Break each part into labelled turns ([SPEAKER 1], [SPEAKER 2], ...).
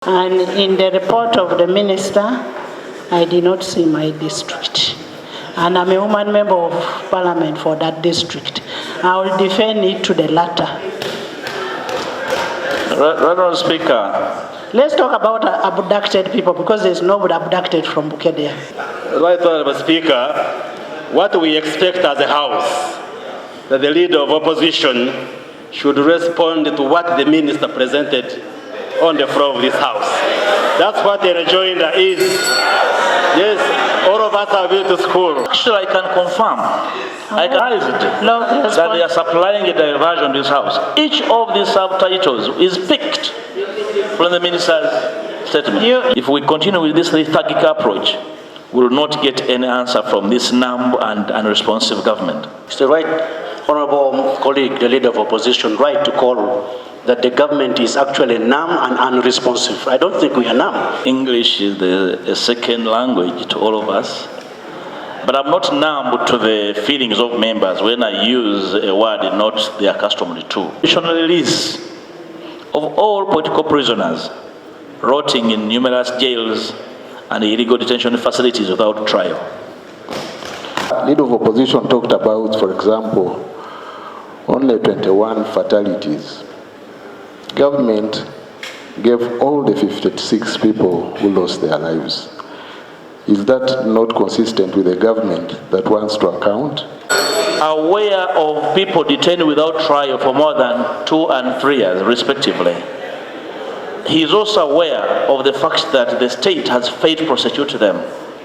[SPEAKER 1] And in the report of the minister, I did not see my district. And I'm a woman member of Parliament for that district. I will defend it to the latter.
[SPEAKER 2] Honourable Speaker.
[SPEAKER 1] Let's talk about abducted people, because there's nobody abducted from Bukedea.
[SPEAKER 2] Right, Honourable Speaker, what we expect as a House, that the leader of opposition should respond to what the minister presented on the floor of this House. That's what the rejoiner is. Yes, all of us have been to school.
[SPEAKER 3] Actually, I can confirm, I can that they are supplying a diversion to this House. Each of these subtitles is picked from the minister's statement. If we continue with this lethargic approach, we will not get any answer from this numb and unresponsive government.
[SPEAKER 4] It's the right, honourable colleague, the leader of opposition, right to call that the government is actually numb and unresponsive. I don't think we are numb.
[SPEAKER 3] English is a second language to all of us, but I'm not numb to the feelings of members when I use a word not they are accustomed to. Additional release of all political prisoners rotting in numerous jails and illegal detention facilities without trial.
[SPEAKER 5] Leader of opposition talked about, for example, only 21 fatalities. Government gave all the 56 people who lost their lives. Is that not consistent with a government that wants to account?
[SPEAKER 3] Aware of people detained without trial for more than 2 and 3 years, respectively. He is also aware of the fact that the state has failed to prosecute them.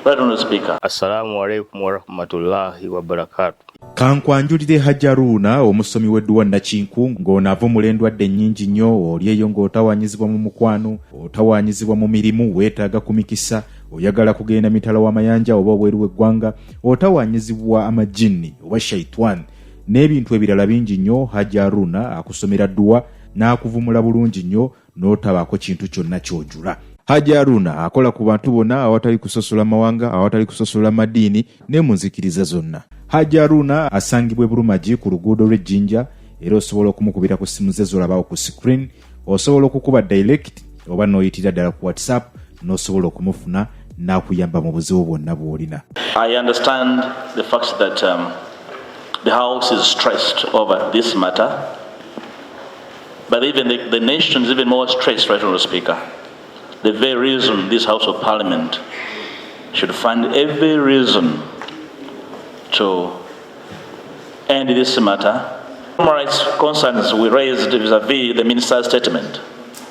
[SPEAKER 3] Right, Honourable Speaker.
[SPEAKER 6] Assalamu alaikum wa rahmatullahi wa barakatuh.
[SPEAKER 7] Kankwanjulire Hajaruna omusomi w'edduwa Nakinku ng'onaava omulendwadde nnyingi nnyo oli eyo ng'otawanyizibwa mu mukwano, otawanyizibwa mu mirimu, weetaaga kumikisa, oyagala kugenda mitala w'amayanja oba obweru w'eggwanga, otawanyizibwa amajjini oba shaitwan n'ebintu ebirala bingi nnyo. Hajaruna akusomera dduwa n'akuvumula bulungi nnyo n'otabaako kintu kyonna ky'ojula. Hajaruna akola ku bantu bonna awatali kusosola mawanga, awatali kusosola madiini ne mu nzikiriza zonna. Hajaruna asangibwa Bulumagi ku luguudo lw'Ejjinja, era osobola okumukubira ku simu ze z'olabawo ku screen, osobola okukuba direct oba n'oyitira ddala ku WhatsApp n'osobola okumufuna n'akuyamba mu buzibu bwonna bw'olina.
[SPEAKER 3] I understand the fact that the House is stressed over this matter, but even the nation is even more stressed, right, Honourable Speaker. The very reason this House of Parliament should find every reason to end this matter. Human rights concerns we raised vis-a-vis the minister's statement.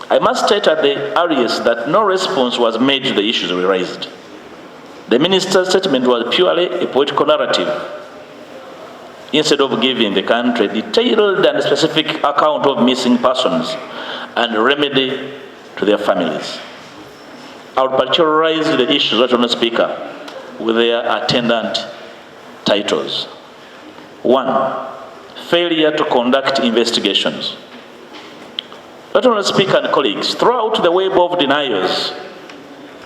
[SPEAKER 3] I must state at the earliest that no response was made to the issues we raised. The minister's statement was purely a political narrative, instead of giving the country detailed and specific account of missing persons and remedy to their families. I would particularize the issues, Honourable Speaker, with their attendant titles. 1. Failure to conduct investigations. Honourable Speaker and colleagues, throughout the web of denials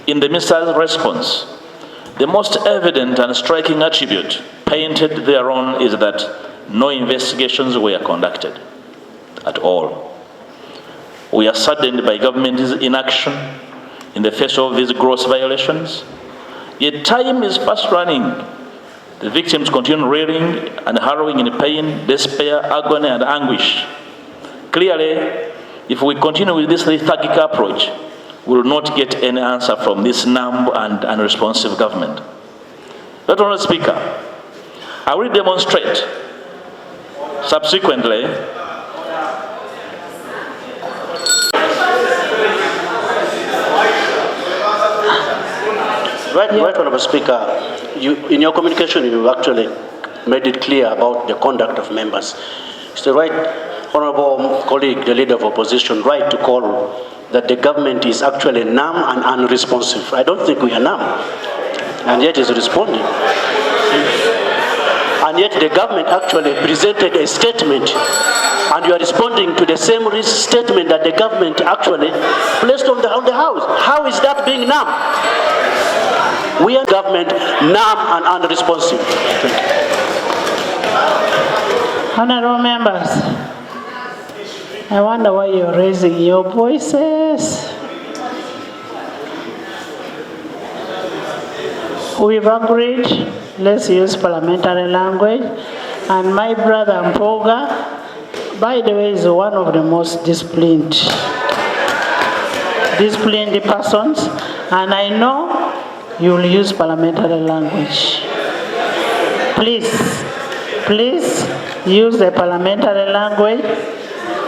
[SPEAKER 3] in the minister's response, the most evident and striking attribute painted thereon is that no investigations were conducted at all. We are saddened by government's inaction in the face of these gross violations. Yet time is fast running. The victims continue reeling and harrowing in pain, despair, agony, and anguish. Clearly, if we continue with this lethargic approach, we will not get any answer from this numb and unresponsive government. Honourable Speaker, I will demonstrate subsequently
[SPEAKER 4] Right, Honourable Speaker, in your communication you actually made it clear about the conduct of members. It's the right, honourable colleague, the leader of opposition, right to call that the government is actually numb and unresponsive. I don't think we are numb, and yet is responding. And yet the government actually presented a statement, and you are responding to the same statement that the government actually placed on the House. How is that being numb? We are government numb and unresponsive. Thank you.
[SPEAKER 1] Honourable members, I wonder why you're raising your voices. We've agreed, let's use parliamentary language. And my brother Mpuuga, by the way, is one of the most disciplined persons, and I know you'll use parliamentary language. Please use the parliamentary language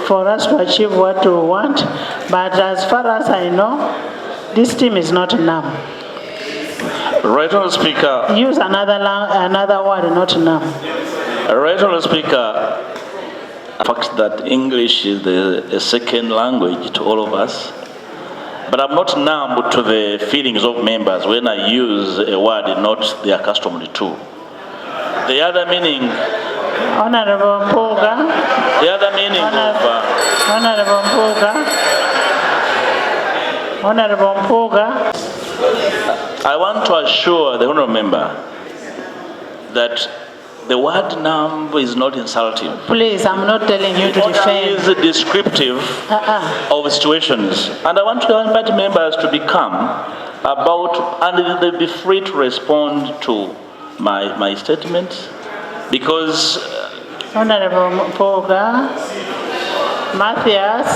[SPEAKER 1] for us to achieve what we want. But as far as I know, this team is not numb.
[SPEAKER 3] Right, Honourable Speaker.
[SPEAKER 1] Use another word, not numb.
[SPEAKER 3] Right, Honourable Speaker. The fact that English is a second language to all of us, but I'm not numb to the feelings of members when I use a word not they are accustomed to. The other meaning.
[SPEAKER 1] Honourable Mpuuga.
[SPEAKER 3] The other meaning
[SPEAKER 1] Honourable Mpuuga.
[SPEAKER 3] I want to assure the honourable member that the word numb is not insulting.
[SPEAKER 1] Please, I'm not telling you to defend.
[SPEAKER 3] It is descriptive of situations. And I want to invite members to be calm about, and they'll be free to respond to my statements, because
[SPEAKER 1] Honourable Mpuuga, Matthias.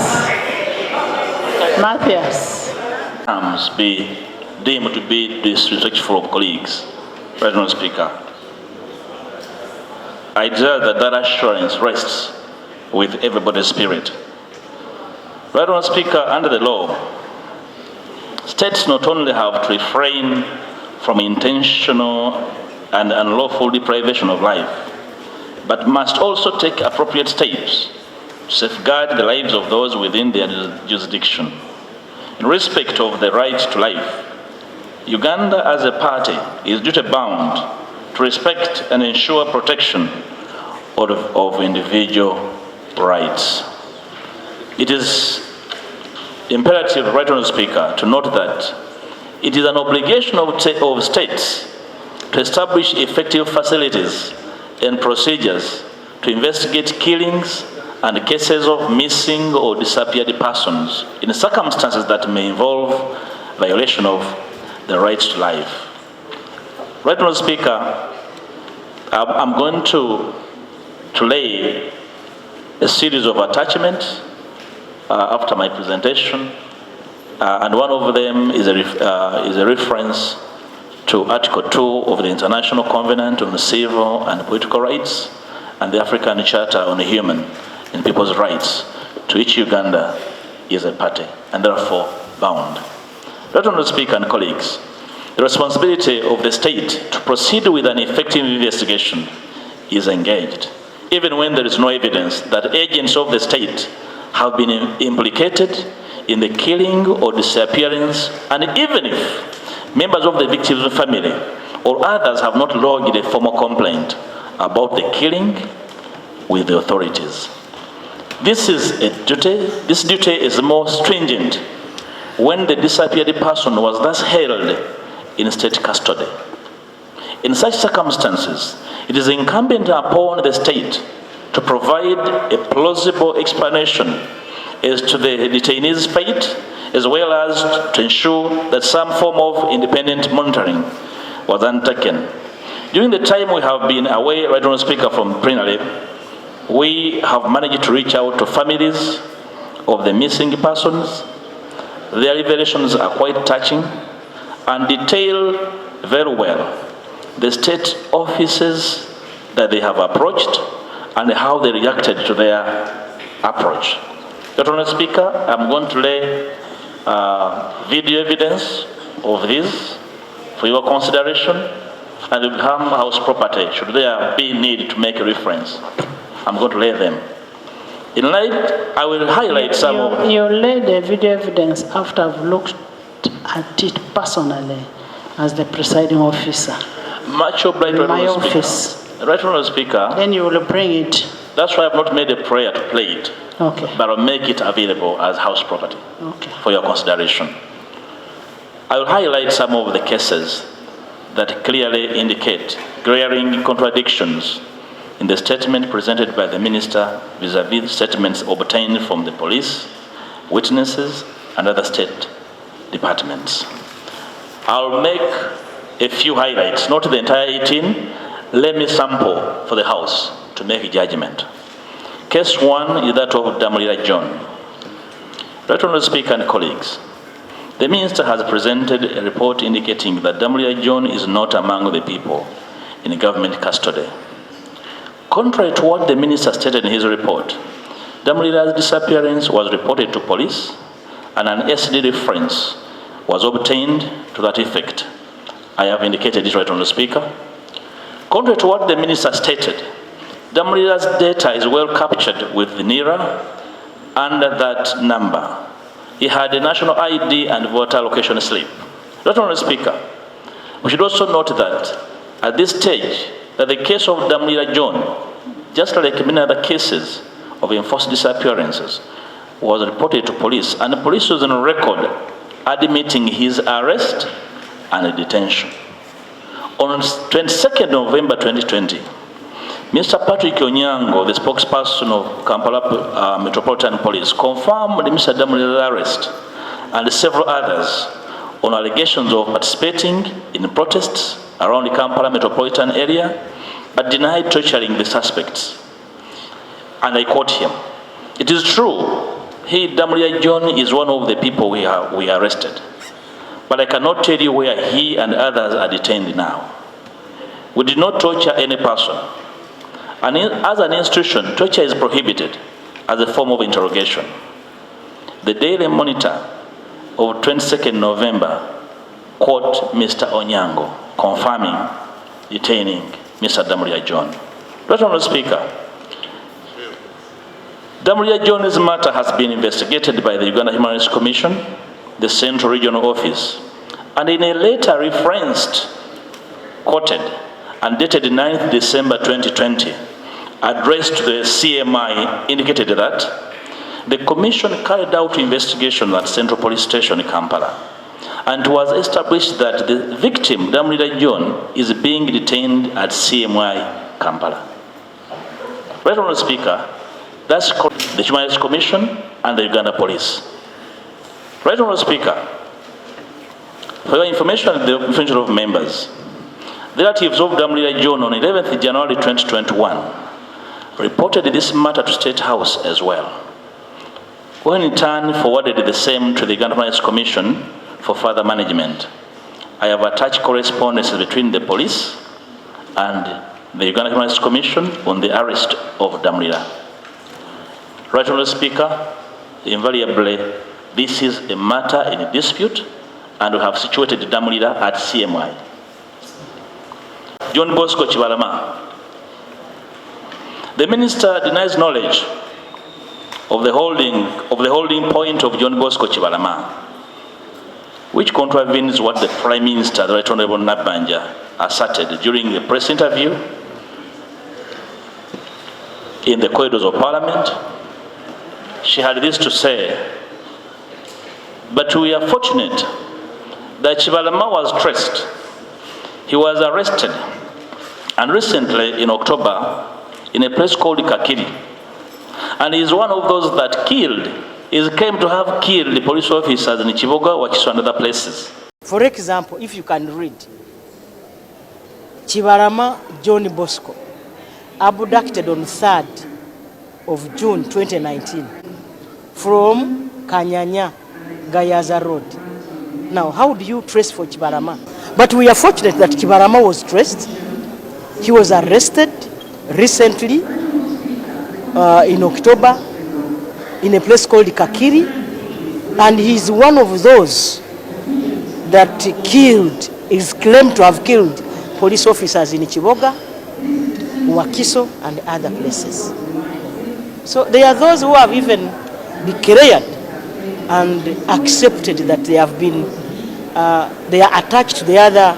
[SPEAKER 3] Be deemed to be disrespectful of colleagues. President Speaker, I desire that assurance rests with everybody's spirit. President Speaker, under the law, states not only have to refrain from intentional and unlawful deprivation of life, but must also take appropriate steps to safeguard the lives of those within their jurisdiction. In respect of the right to life, Uganda as a party is duty-bound to respect and ensure protection of individual rights. It is imperative, right, Honourable Speaker, to note that it is an obligation of states to establish effective facilities and procedures to investigate killings and cases of missing or disappeared persons in circumstances that may involve violation of the right to life. Right, Honourable Speaker, I'm going to lay a series of attachments after my presentation, and one of them is a reference to Article 2 of the International Covenant on Civil and Political Rights and the African Charter on Human and People's Rights, to which Uganda is a party and therefore bound. Right, Honourable Speaker and colleagues, the responsibility of the state to proceed with an effective investigation is engaged, even when there is no evidence that agents of the state have been implicated in the killing or disappearance, and even if members of the victim's family or others have not lodged a formal complaint about the killing with the authorities. This is a duty. This duty is more stringent when the disappeared person was thus held in state custody. In such circumstances, it is incumbent upon the state to provide a plausible explanation as to the detainee's fate, as well as to ensure that some form of independent monitoring was undertaken. During the time we have been away, Right Honourable Speaker, from plenary, we have managed to reach out to families of the missing persons. Their revelations are quite touching and detail very well the state offices that they have approached and how they reacted to their approach. Right Honourable Speaker, I'm going to lay video evidence of this for your consideration, and it will become house property should there be need to make a reference. I'm going to lay them. In light, I will highlight some of...
[SPEAKER 1] You lay the video evidence after I've looked at it personally as the presiding officer.
[SPEAKER 3] Much obliged,
[SPEAKER 1] in my office.
[SPEAKER 3] Right Honourable Speaker.
[SPEAKER 1] Then you will bring it.
[SPEAKER 3] That's why I've not made a prayer to play it.
[SPEAKER 1] Okay.
[SPEAKER 3] But I'll make it available as house property.
[SPEAKER 1] Okay.
[SPEAKER 3] For your consideration. I will highlight some of the cases that clearly indicate glaring contradictions in the statement presented by the Minister vis-à-vis statements obtained from the police, witnesses, and other state departments. I'll make a few highlights, not the entire 18. Let me sample for the House to make a judgment. Case 1 is that of Damulira John. Right Honourable Speaker and colleagues, the Minister has presented a report indicating that Damulira John is not among the people in government custody. Contrary to what the Minister stated in his report, Damulira's disappearance was reported to police and an SD reference was obtained to that effect. I have indicated this, Right Honourable Speaker. Contrary to what the Minister stated, Damulira's data is well captured with the NIRA under that number. He had a national ID and voter location slip. Right Honourable Speaker, we should also note that at this stage, that the case of Damulira John, just like many other cases of enforced disappearances, was reported to police, and the police was on record admitting his arrest and detention. On 22nd November 2020, Mr. Patrick Onyango, the spokesperson of Kampala Metropolitan Police, confirmed Mr. Damulira's arrest and several others on allegations of participating in protests around the Kampala Metropolitan area, but denied torturing the suspects. And I quote him, "It is true, he, Damulira John, is one of the people we arrested, but I cannot tell you where he and others are detained now. We did not torture any person. And as an institution, torture is prohibited as a form of interrogation." The Daily Monitor of 22nd November quote Mr. Onyango, confirming detaining Mr. Damulira John. Right Honourable Speaker, Damulira John's matter has been investigated by the Uganda Human Rights Commission, the Central Regional Office, and in a letter referenced, quoted, and dated 9th December 2020, addressed to the CMI, indicated that the Commission carried out investigation at Central Police Station in Kampala, and it was established that the victim, Damulira John, is being detained at CMI Kampala. Right Honourable Speaker, that's the Human Rights Commission and the Uganda Police. Right Honourable Speaker, for your information and the information of members, the relatives of Damulira John on 11th January 2021 reported this matter to State House as well, when in turn forwarded the same to the Uganda Human Rights Commission for further management. I have attached correspondence between the police and the Uganda Human Rights Commission on the arrest of Damulira. Right Honourable Speaker, invariably, this is a matter in dispute, and we have situated Damulira at CMI. John Bosco Chibalama. The Minister denies knowledge of the holding point of John Bosco Chibalama, which contravenes what the Prime Minister, the Right Honourable Nabanja, asserted during a press interview in the corridors of Parliament. She had this to say: "But we are fortunate that Chibalama was traced. He was arrested, and recently in October, in a place called Kakiri. And he is one of those that killed, is claimed to have killed the police officers in Chiboga, Wakiso, and other places."
[SPEAKER 8] For example, if you can read, Chibalama John Bosco, abducted on 3rd of June 2019 from Kanyanya, Gayaza Road. Now, how do you trace for Chibalama? But we are fortunate that Chibalama was traced. He was arrested recently in October in a place called Kakiri, and he's one of those that killed, is claimed to have killed police officers in Chiboga, Wakiso, and other places. So there are those who have even declared and accepted that they have been, they are attached to the other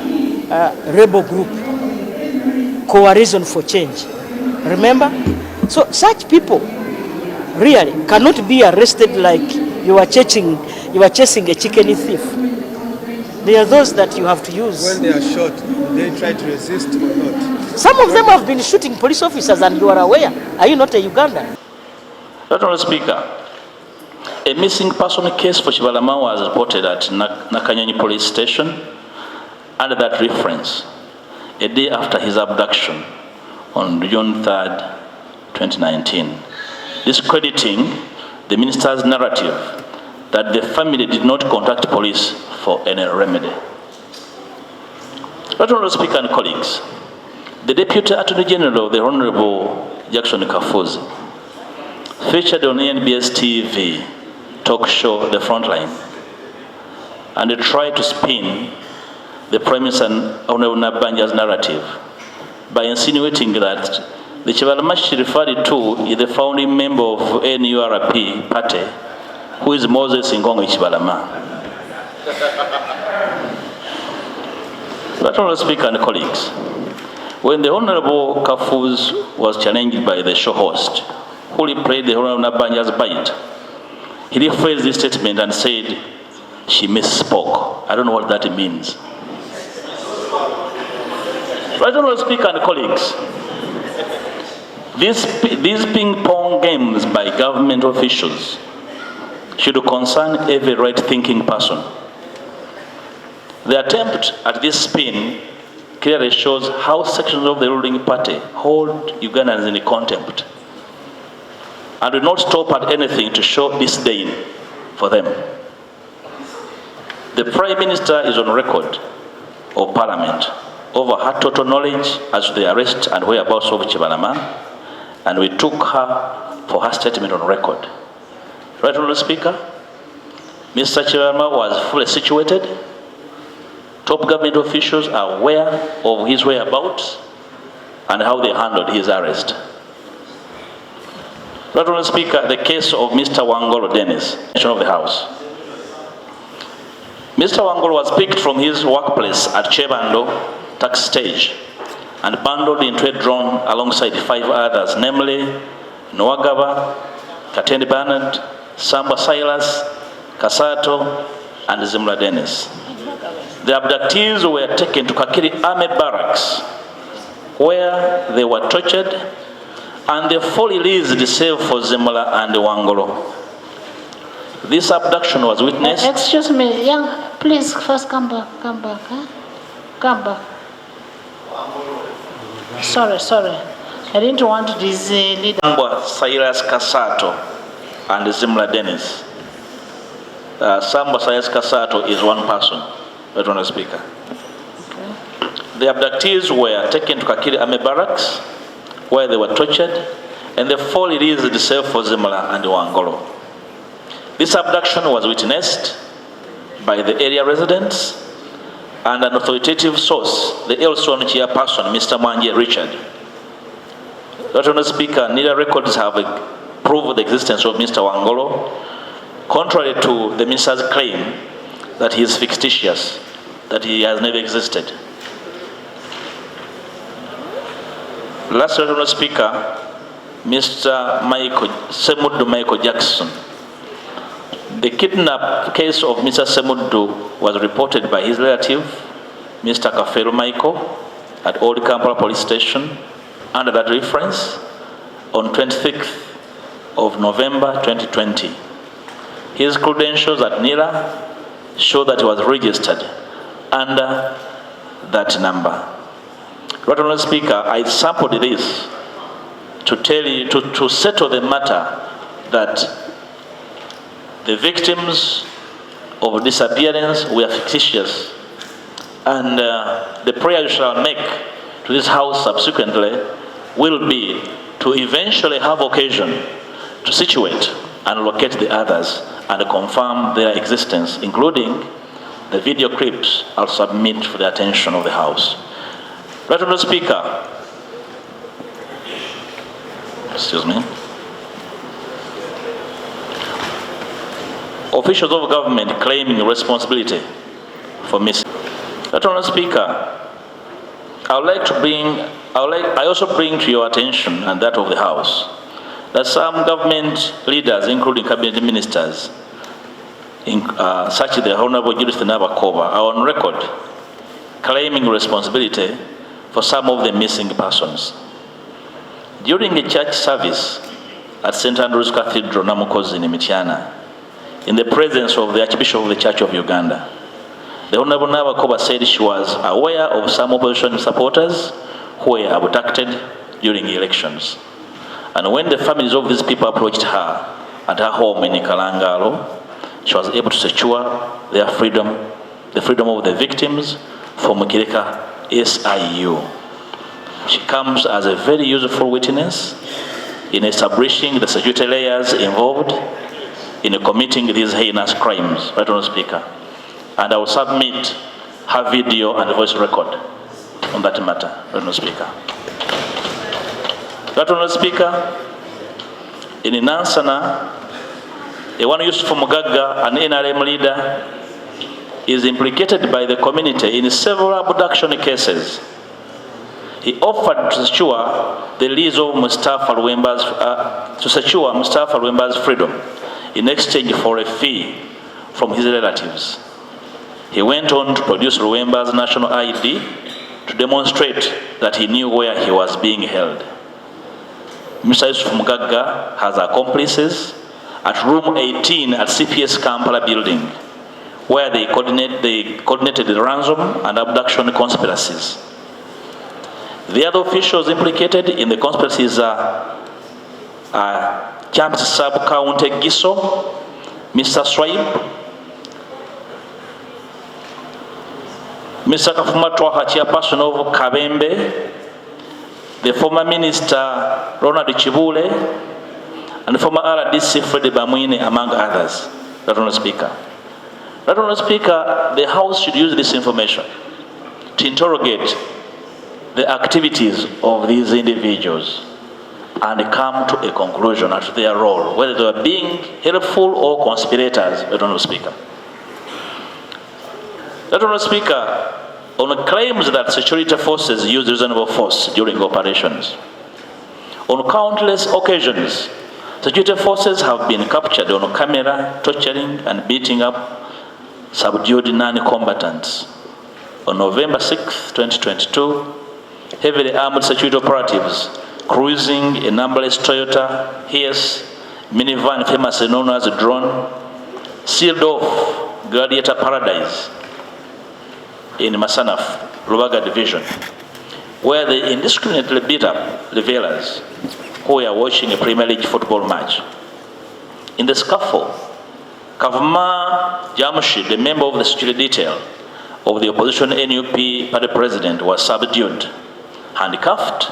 [SPEAKER 8] rebel group, Coalition for Change. Remember? So such people really cannot be arrested like you are chasing a chicken thief. There are those that you have to use.
[SPEAKER 9] When they are shot, they try to resist or not?
[SPEAKER 8] Some of them have been shooting police officers, and you are aware. Are you not a Ugandan?
[SPEAKER 3] Honourable Speaker, a missing person case for Chibalama was reported at Nakanyonyi Police Station, under that reference a day after his abduction on June 3rd, 2019, discrediting the minister's narrative that the family did not contact police for any remedy. Right Honourable Speaker and colleagues, the Deputy Attorney General, the Honourable Jackson Kafuzi, featured on NBS TV talk show The Frontline, and they tried to spin the Prime Minister Honourable Nabanja's narrative by insinuating that the Chibalama she referred to is the founding member of NURP party, who is Moses Ngongo Chibalama. But Honourable Speaker and colleagues, when the Honourable Kafuz was challenged by the show host, who replayed the Honourable Nabanja's bite, he rephrased this statement and said, she misspoke. I don't know what that means. Right Honourable Speaker and colleagues, these ping-pong games by government officials should concern every right-thinking person. The attempt at this spin clearly shows how sections of the ruling party hold Ugandans in contempt and will not stop at anything to show disdain for them. The Prime Minister is on record of Parliament over her total knowledge as to the arrest and whereabouts of Chibalama, and we took her for her statement on record. Right Honourable Speaker, Mr. Chibalama was fully situated. Top government officials are aware of his whereabouts and how they handled his arrest. Right Honourable Speaker, the case of Mr. Wangolo Dennis, of the House. Mr. Wangolo was picked from his workplace at Chebando tax stage and bundled into a drone alongside 5 others, namely Nwagaba, Katendi Bernard, Samba Silas, Kasato, and Zimla Dennis. The abductees were taken to Kakiri Army Barracks, where they were tortured, and they fully released save for Zimla and Wangolo. This abduction was witnessed.
[SPEAKER 1] Excuse me, young, please first come back, huh? Come back. Sorry. I didn't want this leader.
[SPEAKER 3] Silas Kasato and Zimla Dennis. Samba Silas Kasato is one person, but on a speaker. Okay. The abductees were taken to Kakiri Army Barracks, where they were tortured, and they fully released the save for Zimla and Wangolo. This abduction was witnessed by the area residents and an authoritative source, the Elson chairperson, Mr. Manje Richard. Dr. Speaker, neither records have proved the existence of Mr. Wangolo, contrary to the minister's claim that he is fictitious, that he has never existed. Last Dr. Speaker, Mr. Semudu Michael Jackson. The kidnap case of Mr. Semudu was reported by his relative, Mr. Kafero Michael, at Old Kampala Police Station under that reference on 26th of November 2020. His credentials at NIRA show that he was registered under that number. Right Honourable Speaker, I sampled this to tell you, to settle the matter that the victims of disappearance were fictitious, and the prayer you shall make to this House subsequently will be to eventually have occasion to situate and locate the others and confirm their existence, including the video clips I'll submit for the attention of the House. Right Honourable Speaker, excuse me. Officials of government claiming responsibility for missing. Right Honourable Speaker, I also bring to your attention and that of the House that some government leaders, including cabinet ministers, such as the Honourable Judith Nabakoba, are on record claiming responsibility for some of the missing persons. During a church service at St. Andrew's Cathedral, Namukozi in Mityana, in the presence of the Archbishop of the Church of Uganda, The Honorable Nabakoba said she was aware of some opposition supporters who were abducted during elections. And when the families of these people approached her at her home in Kalangalo, she was able to secure their freedom, the freedom of the victims from Kireka SIU. She comes as a very useful witness in establishing the security layers involved in committing these heinous crimes, Right Honourable Speaker. And I will submit her video and voice record on that matter, Right Honourable Speaker. Right Honourable Speaker, in Nansana, a one used for Mpuuga, an NRM leader, is implicated by the community in several abduction cases. He offered to secure the release of Mustafa Lwemba's freedom in exchange for a fee from his relatives. He went on to produce Lwemba's national ID to demonstrate that he knew where he was being held. Mr. Yusuf Mpuuga has accomplices at room 18 at CPS Kampala building, where they coordinated the ransom and abduction conspiracies. The other officials implicated in the conspiracies are Champs Sub-County Giso, Mr. Swipe, Mr. Kafumatwaha, chairperson of Kabembe, the former Minister Ronald Chibule, and the former RDC Freddie Bamwine, among others. Right Honourable Speaker. Right Honourable Speaker, the House should use this information to interrogate the activities of these individuals and come to a conclusion as to their role, whether they are being helpful or conspirators, Right Honourable Speaker. Right Honourable Speaker, on claims that security forces use reasonable force during operations, on countless occasions, security forces have been captured on camera, torturing and beating up subdued non-combatants. On November 6, 2022, heavily armed security operatives cruising a numberless Toyota Hiace minivan, famously known as a drone, sealed off Gladiator Paradise in Masanaf, Lubaga Division, where they indiscriminately beat up revelers who were watching a Premier League football match. In the scuffle, Kavuma Jamshid, a member of the security detail of the opposition NUP party president, was subdued, handcuffed,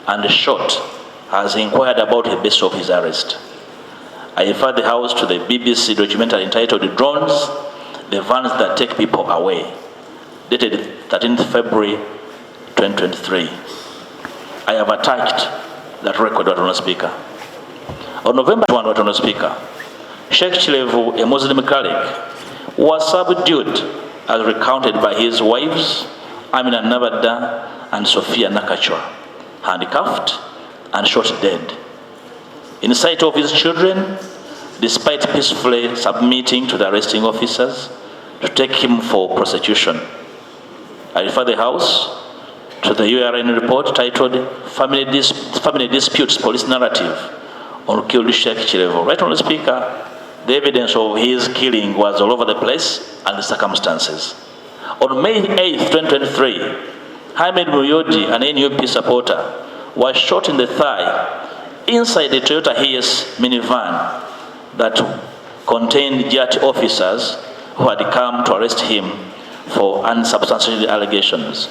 [SPEAKER 3] and shot as he inquired about the basis of his arrest. I refer the House to the BBC documentary entitled Drones, the Vans That Take People Away, dated 13th February 2023. I have attached that record, Right Honourable Speaker. On November 1, Right Honourable Speaker, Sheikh Chilevu, a Muslim cleric, was subdued as recounted by his wives, Amina Navada and Sophia Nakachwa, handcuffed and shot dead. In sight of his children, despite peacefully submitting to the arresting officers to take him for prosecution. I refer the House to the URN report titled Family Disputes Police Narrative on Killed Sheikh Chilevu. Right Honourable Speaker, the evidence of his killing was all over the place and the circumstances. On May 8, 2023, Hamed Muyodi, an NUP supporter, was shot in the thigh inside the Toyota Hiace minivan that contained JAT officers who had come to arrest him for unsubstantiated allegations.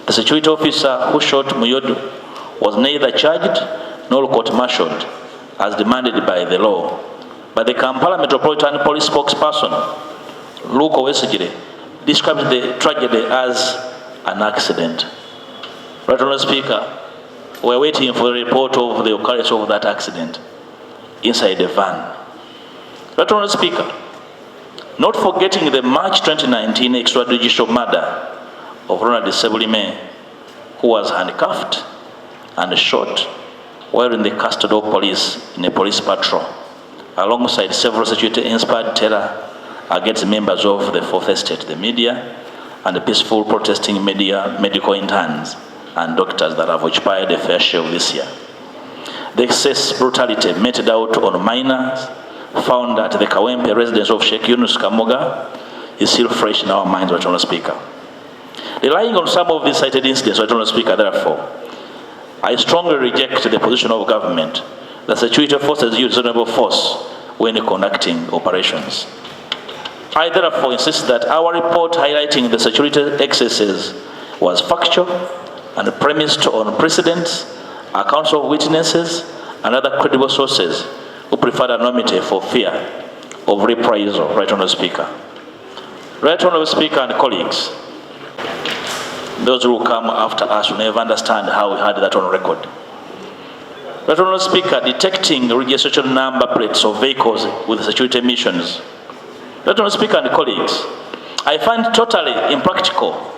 [SPEAKER 3] The security officer who shot Muyodi was neither charged nor court-martialed as demanded by the law. But the Kampala Metropolitan Police spokesperson, Luke Owesegire, described the tragedy as an accident. Right Honourable Speaker, we're waiting for the report of the occurrence of that accident inside the van. Right Honourable Speaker, not forgetting the March 2019 extrajudicial murder of Ronald Sebulime, who was handcuffed and shot while in the custody of police in a police patrol, alongside several security-inspired terror against members of the Fourth Estate, the media, and the peaceful protesting media, medical interns, and doctors that have occupied a fair share this year. The excess brutality meted out on minors found at the Kawempe residence of Sheikh Yunus Kamoga is still fresh in our minds, Right Honourable Speaker. Relying on some of these cited incidents, Right Honourable Speaker, therefore, I strongly reject the position of government that security forces use reasonable force when conducting operations. I therefore insist that our report highlighting the security excesses was factual and premised on precedents, accounts of witnesses, and other credible sources who preferred anonymity for fear of reprisal, Right Honourable Speaker. Right Honourable Speaker and colleagues, those who will come after us will never understand how we had that on record. Right Honourable Speaker, detecting registration number plates of vehicles with security missions. Right Honourable Speaker and colleagues, I find totally impractical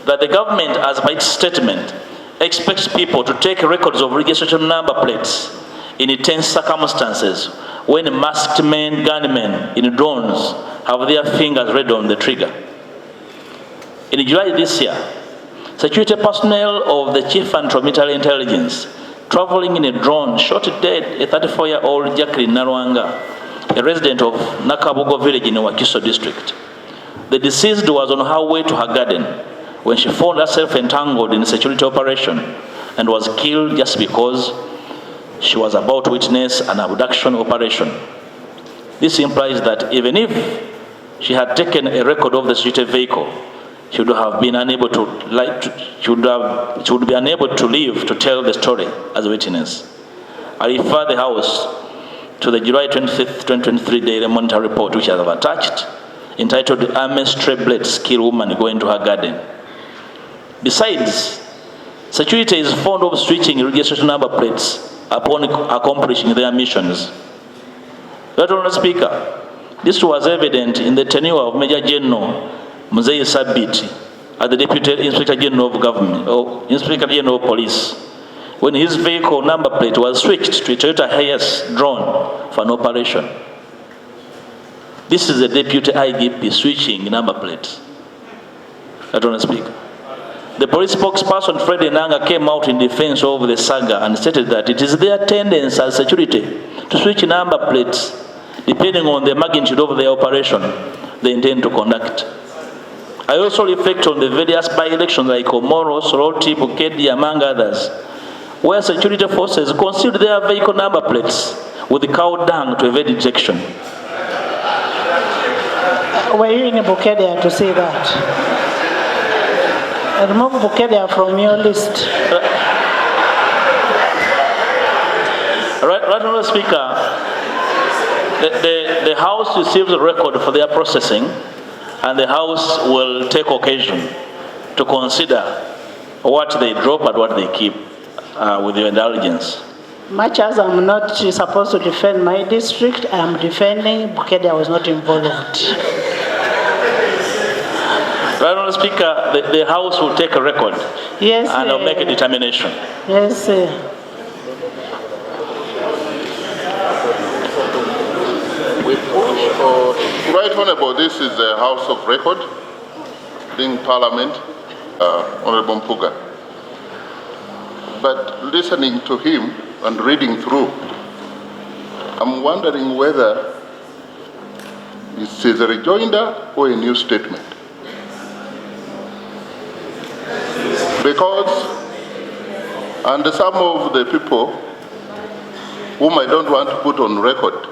[SPEAKER 3] that the government, as by its statement, expects people to take records of registration number plates in intense circumstances when masked men, gunmen in drones have their fingers ready on the trigger. In July this year, security personnel of the Chief and Military Intelligence traveling in a drone shot dead a 34-year-old Jacqueline Narwanga, a resident of Nakabogo village in Wakiso district. The deceased was on her way to her garden when she found herself entangled in a security operation and was killed just because she was about to witness an abduction operation. This implies that even if she had taken a record of the security vehicle, she would have been unable to be unable to live to tell the story as a witness. I refer the House to the July 25th, 2023 Daily Monitor report, which I have attached, entitled "Army Stray Blades Kill Woman Going to Her Garden." Besides, security is fond of switching registration number plates upon accomplishing their missions. Right Honourable Speaker, this was evident in the tenure of Major General Mzee Sabiti as the Deputy Inspector General of Government, or Inspector General of Police, when his vehicle number plate was switched to a Toyota Hiace drone for an operation. This is the Deputy IGP switching number plates. Right Honourable Speaker. The police spokesperson Fred Nanga came out in defense of the saga and stated that it is their tendency as security to switch number plates depending on the magnitude of the operation they intend to conduct. I also reflect on the various by-elections like Omoro, Soroti, Bukedi, among others, where security forces concealed their vehicle number plates with cow dung to evade detection.
[SPEAKER 1] Were you in Bukedia to say that? Remove Bukedia from your list.
[SPEAKER 3] Right Honourable Speaker, the House receives a record for their processing, and the House will take occasion to consider what they drop and what they keep with your indulgence.
[SPEAKER 1] Much as I'm not supposed to defend my district, I am defending Bukedia was not involved.
[SPEAKER 3] Right Honourable Speaker, the House will take a record,
[SPEAKER 1] yes,
[SPEAKER 3] and will make a determination.
[SPEAKER 1] Yes,
[SPEAKER 5] Right Honourable, this is the House of Record, being Parliament, Honourable Mpuuga. But listening to him and reading through, I'm wondering whether this is a rejoinder or a new statement. Because, and some of the people whom I don't want to put on record,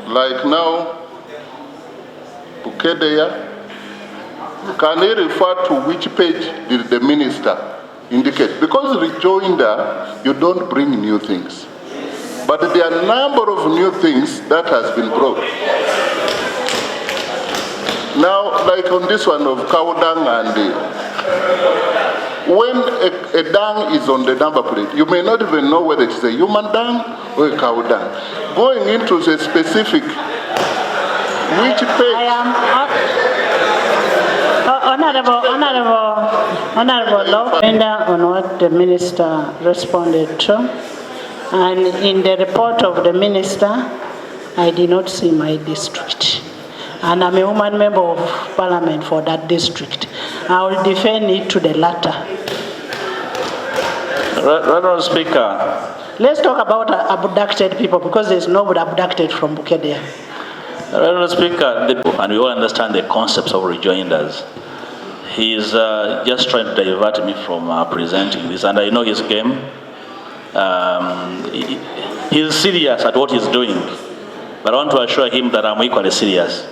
[SPEAKER 5] like now, Bukedeya, can he refer to which page did the minister indicate? Because rejoinder, you don't bring new things. But there are a number of new things that has been brought. Now, like on this one of cow dung and when a dung is on the number plate, you may not even know whether it's a human dung or a cow dung. Going into the specific, which page?
[SPEAKER 1] I am Honorable Law on what the Minister responded to. And in the report of the Minister, I did not see my district. And I'm a woman member of Parliament for that district. I will defend it to the latter.
[SPEAKER 3] Honourable Speaker.
[SPEAKER 1] Let's talk about abducted people, because there's nobody abducted from Bukedia.
[SPEAKER 3] Mr. Speaker, and we all understand the concepts of rejoinders. He's just trying to divert me from presenting this, and I know his game. He's serious at what he's doing, but I want to assure him that I'm equally serious.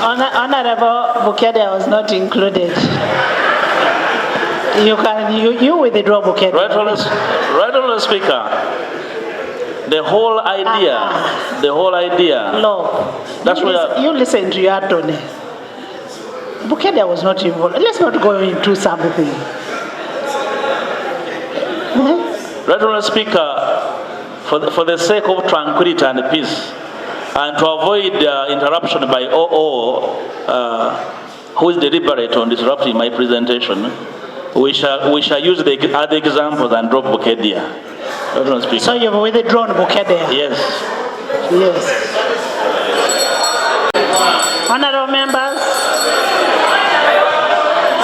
[SPEAKER 1] Honorable Bukede was not included. You withdraw Bukede.
[SPEAKER 3] Right, Honourable Speaker. The whole idea.
[SPEAKER 1] Law.
[SPEAKER 3] That's why
[SPEAKER 1] you listen to your attorney. Bukede was not involved. Let's not go into something.
[SPEAKER 3] Right, Honourable Speaker, for the sake of tranquility and peace, and to avoid interruption by who is deliberate on disrupting my presentation, we shall use the other examples and drop Bukede.
[SPEAKER 1] So you've withdrawn Bukede?
[SPEAKER 3] Yes.
[SPEAKER 1] Yes. Honorable members.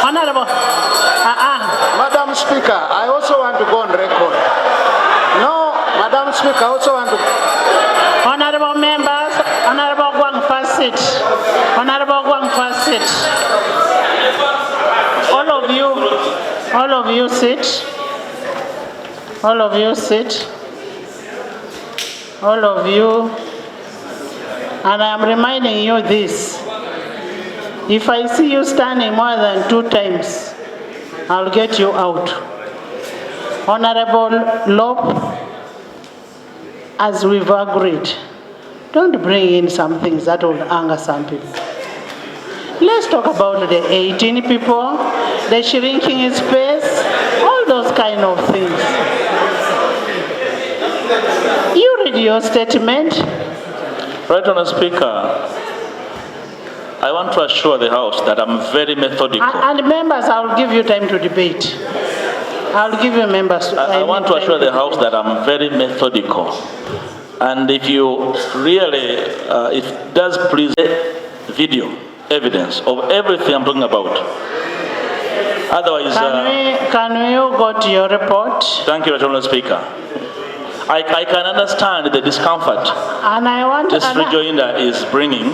[SPEAKER 1] Honorable.
[SPEAKER 5] Madam Speaker, I also want to go on record. No, Madam Speaker, I also want to...
[SPEAKER 1] Honorable members, Honorable Gwang, first sit. Honorable Gwang, first sit. All of you sit. All of you sit. All of you. And I am reminding you this. If I see you standing more than 2 times, I'll get you out. Honorable Lop, as we've agreed, don't bring in some things that will anger some people. Let's talk about the 18 people, the shrinking in space, all those kind of things. You read your statement.
[SPEAKER 3] Right, Honourable Speaker, I want to assure the House that I'm very methodical.
[SPEAKER 1] And members, I'll give you time to debate. I'll give you members.
[SPEAKER 3] I want to assure the House that I'm very methodical. And if you really, if it does please, video evidence of everything I'm talking about. Otherwise,
[SPEAKER 1] can we go to your report?
[SPEAKER 3] Thank you, Honourable Speaker. I can understand the discomfort
[SPEAKER 1] and I want
[SPEAKER 3] this rejoinder is bringing.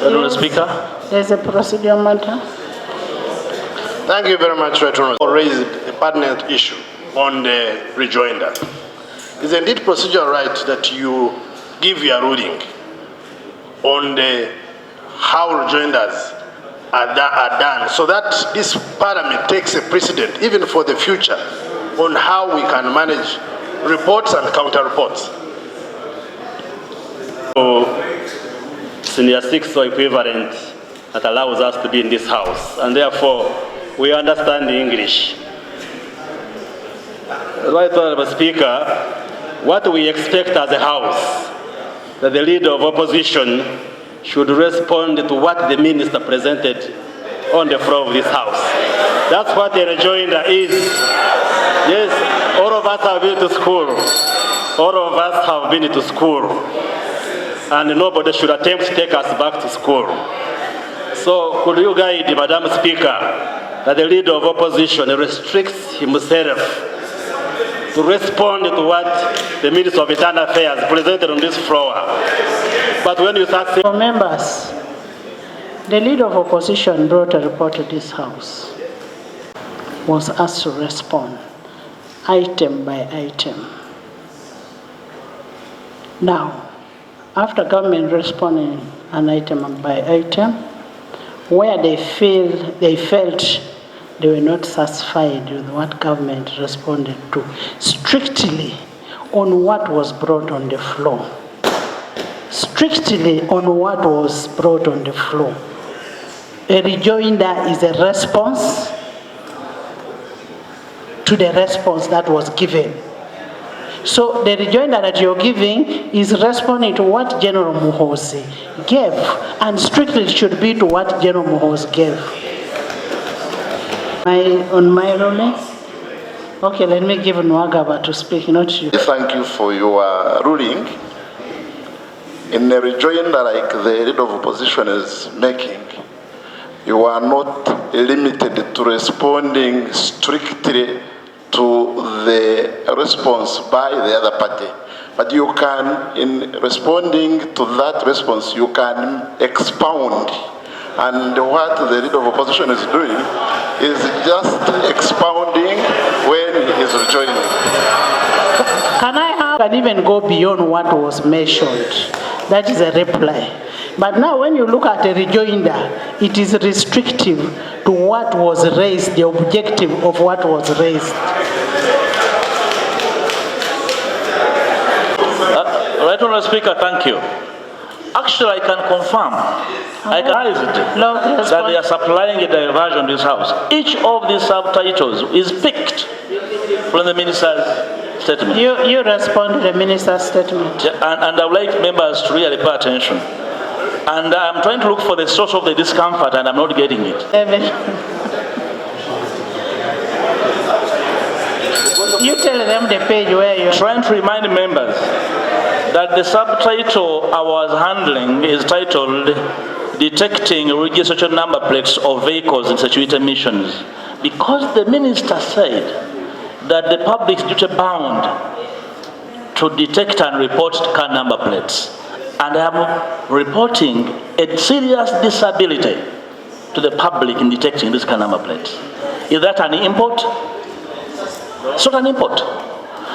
[SPEAKER 3] Honourable Speaker.
[SPEAKER 1] There's a procedural matter.
[SPEAKER 10] Thank you very much, Rejoiner. Raised a pertinent issue on the rejoinder. It's indeed procedural right that you give your ruling on how rejoinders are done, so that this Parliament takes a precedent, even for the future, on how we can manage reports and counter-reports.
[SPEAKER 2] Senior 6 or equivalent that allows us to be in this House, and therefore we understand English. Right, Honourable Speaker, what we expect as a House, that the Leader of Opposition should respond to what the Minister presented on the floor of this House. That's what a rejoinder is. Yes, all of us have been to school. All of us have been to school. And nobody should attempt to take us back to school. So could you guide, Madam Speaker, that the Leader of Opposition restricts himself to respond to what the Minister of Internal Affairs presented on this floor? But when you start saying...
[SPEAKER 1] Members, the Leader of Opposition brought a report to this House, was asked to respond item by item. Now, after government responding an item by item, where they felt they were not satisfied with what government responded to, strictly on what was brought on the floor. Strictly on what was brought on the floor. A rejoinder is a response to the response that was given. So the rejoinder that you're giving is responding to what General Muhoozi gave, and strictly should be to what General Muhoozi gave. On my ruling? Okay, let me give Nwagaba to speak, not you.
[SPEAKER 5] Thank you for your ruling. In a rejoinder like the Leader of Opposition is making, you are not limited to responding strictly to the response by the other party, but you can, in responding to that response, you can expound. And what the leader of opposition is doing is just expounding when he is rejoining.
[SPEAKER 1] Can even go beyond what was mentioned. That is a reply. But now when you look at a rejoinder, it is restrictive to what was raised, the objective of what was raised.
[SPEAKER 3] Right Honourable Speaker, thank you. Actually, I can confirm, I can that they are supplying a diversion to this House. Each of these subtitles is picked from the Minister's statement.
[SPEAKER 1] You respond to the Minister's statement.
[SPEAKER 3] Yeah, and I would like members to really pay attention. And I'm trying to look for the source of the discomfort and I'm not getting it.
[SPEAKER 1] You tell them the page where you're
[SPEAKER 3] trying to remind members that the subtitle I was handling is titled Detecting Registration Number Plates of Vehicles in Security Missions, because the Minister said that the public is duty bound to detect and report car number plates. And I am reporting a serious disability to the public in detecting these car number plates. Is that an import? It's not an import.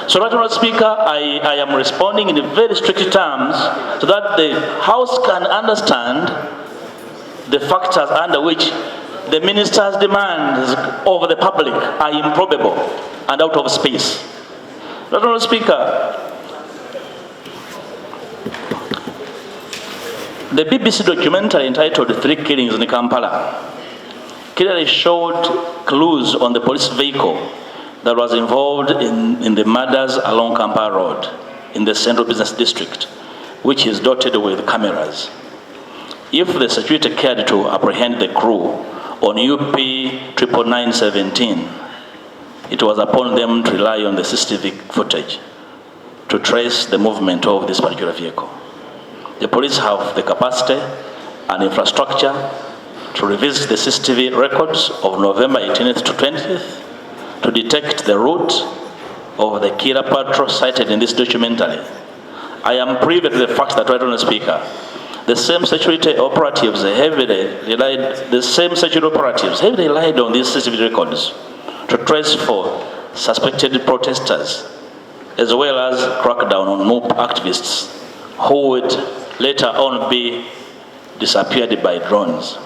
[SPEAKER 3] So, Right Honourable Speaker, I am responding in very strict terms so that the House can understand the factors under which the Minister's demands of the public are improbable and out of space. Right Honourable Speaker, the BBC documentary entitled 3 Killings in Kampala clearly showed clues on the police vehicle that was involved in the murders along Kampala Road in the Central Business District, which is dotted with cameras. If the security cared to apprehend the crew on UP 99917, it was upon them to rely on the CCTV footage to trace the movement of this particular vehicle. The police have the capacity and infrastructure to revisit the CCTV records of November 18th to 20th to detect the route of the killer patrol cited in this documentary. I am privy to the fact that, Right Honourable Speaker, the same security operatives heavily relied on these CCTV records to trace for suspected protesters, as well as crack down on MOOP activists who would later on be disappeared by drones.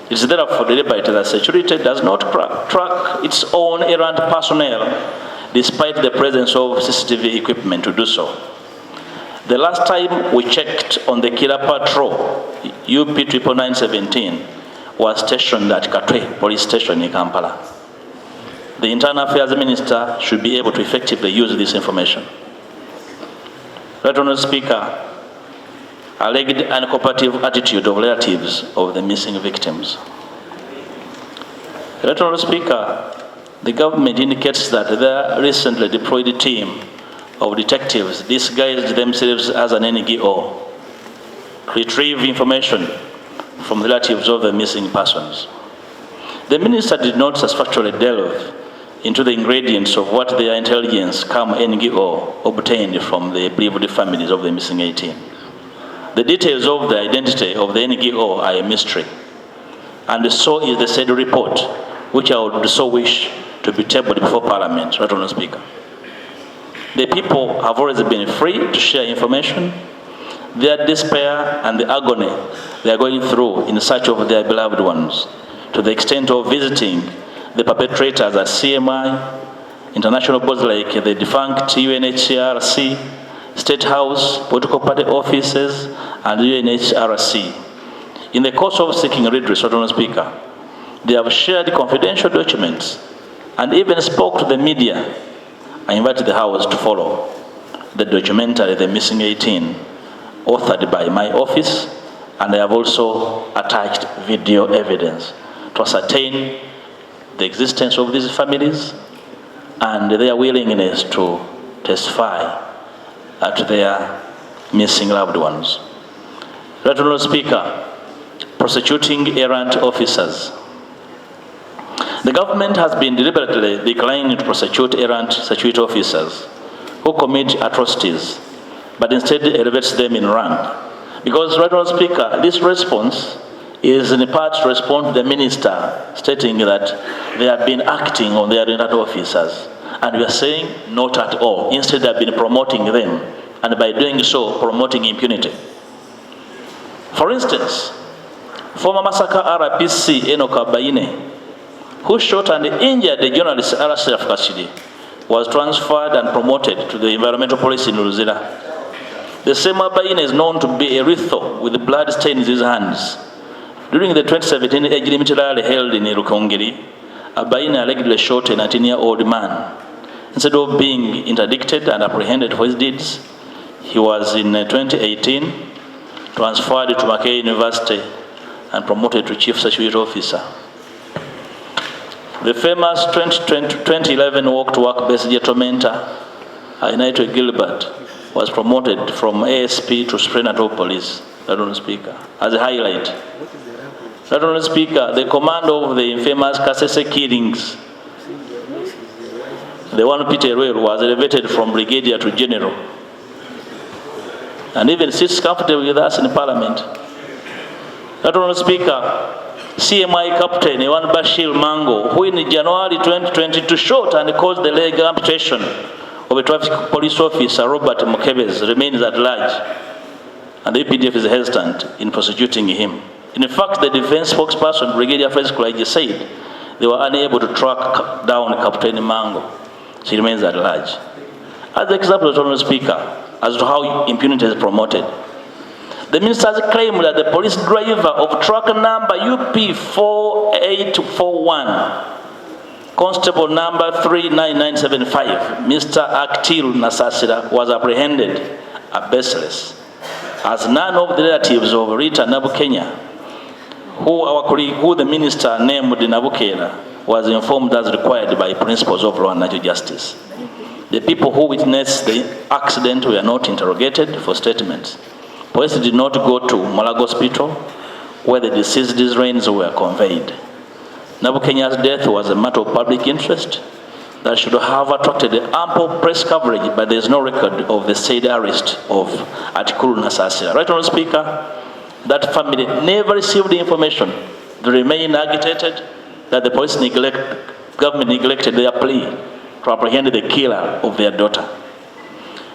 [SPEAKER 3] It is therefore deliberate that security does not track its own errant personnel despite the presence of CCTV equipment to do so. The last time we checked on the killer patrol, UP 99917 was stationed at Katwe Police Station in Kampala. The Internal Affairs Minister should be able to effectively use this information. Right Honourable Speaker, alleged uncooperative attitude of relatives of the missing victims. Right Honourable Speaker, the government indicates that their recently deployed team of detectives disguised themselves as an NGO, retrieve information from the relatives of the missing persons. The Minister did not satisfactorily delve into the ingredients of what their intelligence come NGO obtained from the bereaved families of the missing 18. The details of the identity of the NGO are a mystery, and so is the said report, which I would so wish to be tabled before Parliament, Right Honourable Speaker. The people have always been free to share information, their despair and the agony they are going through in search of their beloved ones, to the extent of visiting the perpetrators at CMI, international bodies like the defunct UNHRC, State House, political party offices, and UNHRC. In the course of seeking redress, Right Honourable Speaker, they have shared confidential documents and even spoke to the media. I invite the House to follow the documentary, The Missing 18, authored by my office, and I have also attached video evidence to ascertain the existence of these families and their willingness to testify to their missing loved ones. Right Honourable Speaker, prosecuting errant officers. The government has been deliberately declining to prosecute errant security officers who commit atrocities but instead elevates them in rank. Because, Right Honourable Speaker, this response is in part to respond to the minister stating that they have been acting on their rendered officers. And we are saying not at all. Instead, they have been promoting them, and by doing so, promoting impunity. For instance, former Masaka RPC Enoch Abaine, who shot and injured the journalist Arasef Kasidi, was transferred and promoted to the environmental police in Luzira. The same Abaine is known to be a Ritho with blood stains in his hands. During the 2017 age limit rally held in Rukongiri, Abaine allegedly shot a 19-year-old man. Instead of being interdicted and apprehended for his deeds, he was in 2018 transferred to Mackay University and promoted to Chief Security Officer. The famous 2011 walk-to-work-based tormentor, Inaitwe Gilbert, was promoted from ASP to Superintendent of Police, Right Honourable Speaker, as a highlight. Right Honourable Speaker, the command of the infamous Kasese killings, the one Peter Ruel, was elevated from brigadier to general, and even sits comfortably with us in Parliament. Right Honourable Speaker, CMI Captain Iwan Bashir Mango, who in January 2022 shot and caused the leg amputation of a traffic police officer, Robert Mukebes, remains at large, and the APDF is hesitant in prosecuting him. In fact, the defense spokesperson, Brigadier Francis Kulaiji, said they were unable to track down Captain Mango. She remains at large. As an example, Honourable Speaker, as to how impunity is promoted, the ministers claim that the police driver of truck number UP4841, Constable number 39975, Mr. Aktil Nasasira, was apprehended at baseless, as none of the relatives of Rita Nabukenya, who the minister named Nabukela, was informed as required by principles of law and natural justice. The people who witnessed the accident were not interrogated for statements. Police did not go to Malago Hospital, where the deceased's remains were conveyed. Nabukenya's death was a matter of public interest that should have attracted ample press coverage, but there is no record of the said arrest of Atikulu Nasasira. Right Honourable Speaker, that family never received the information. They remain agitated that the police government neglected their plea to apprehend the killer of their daughter.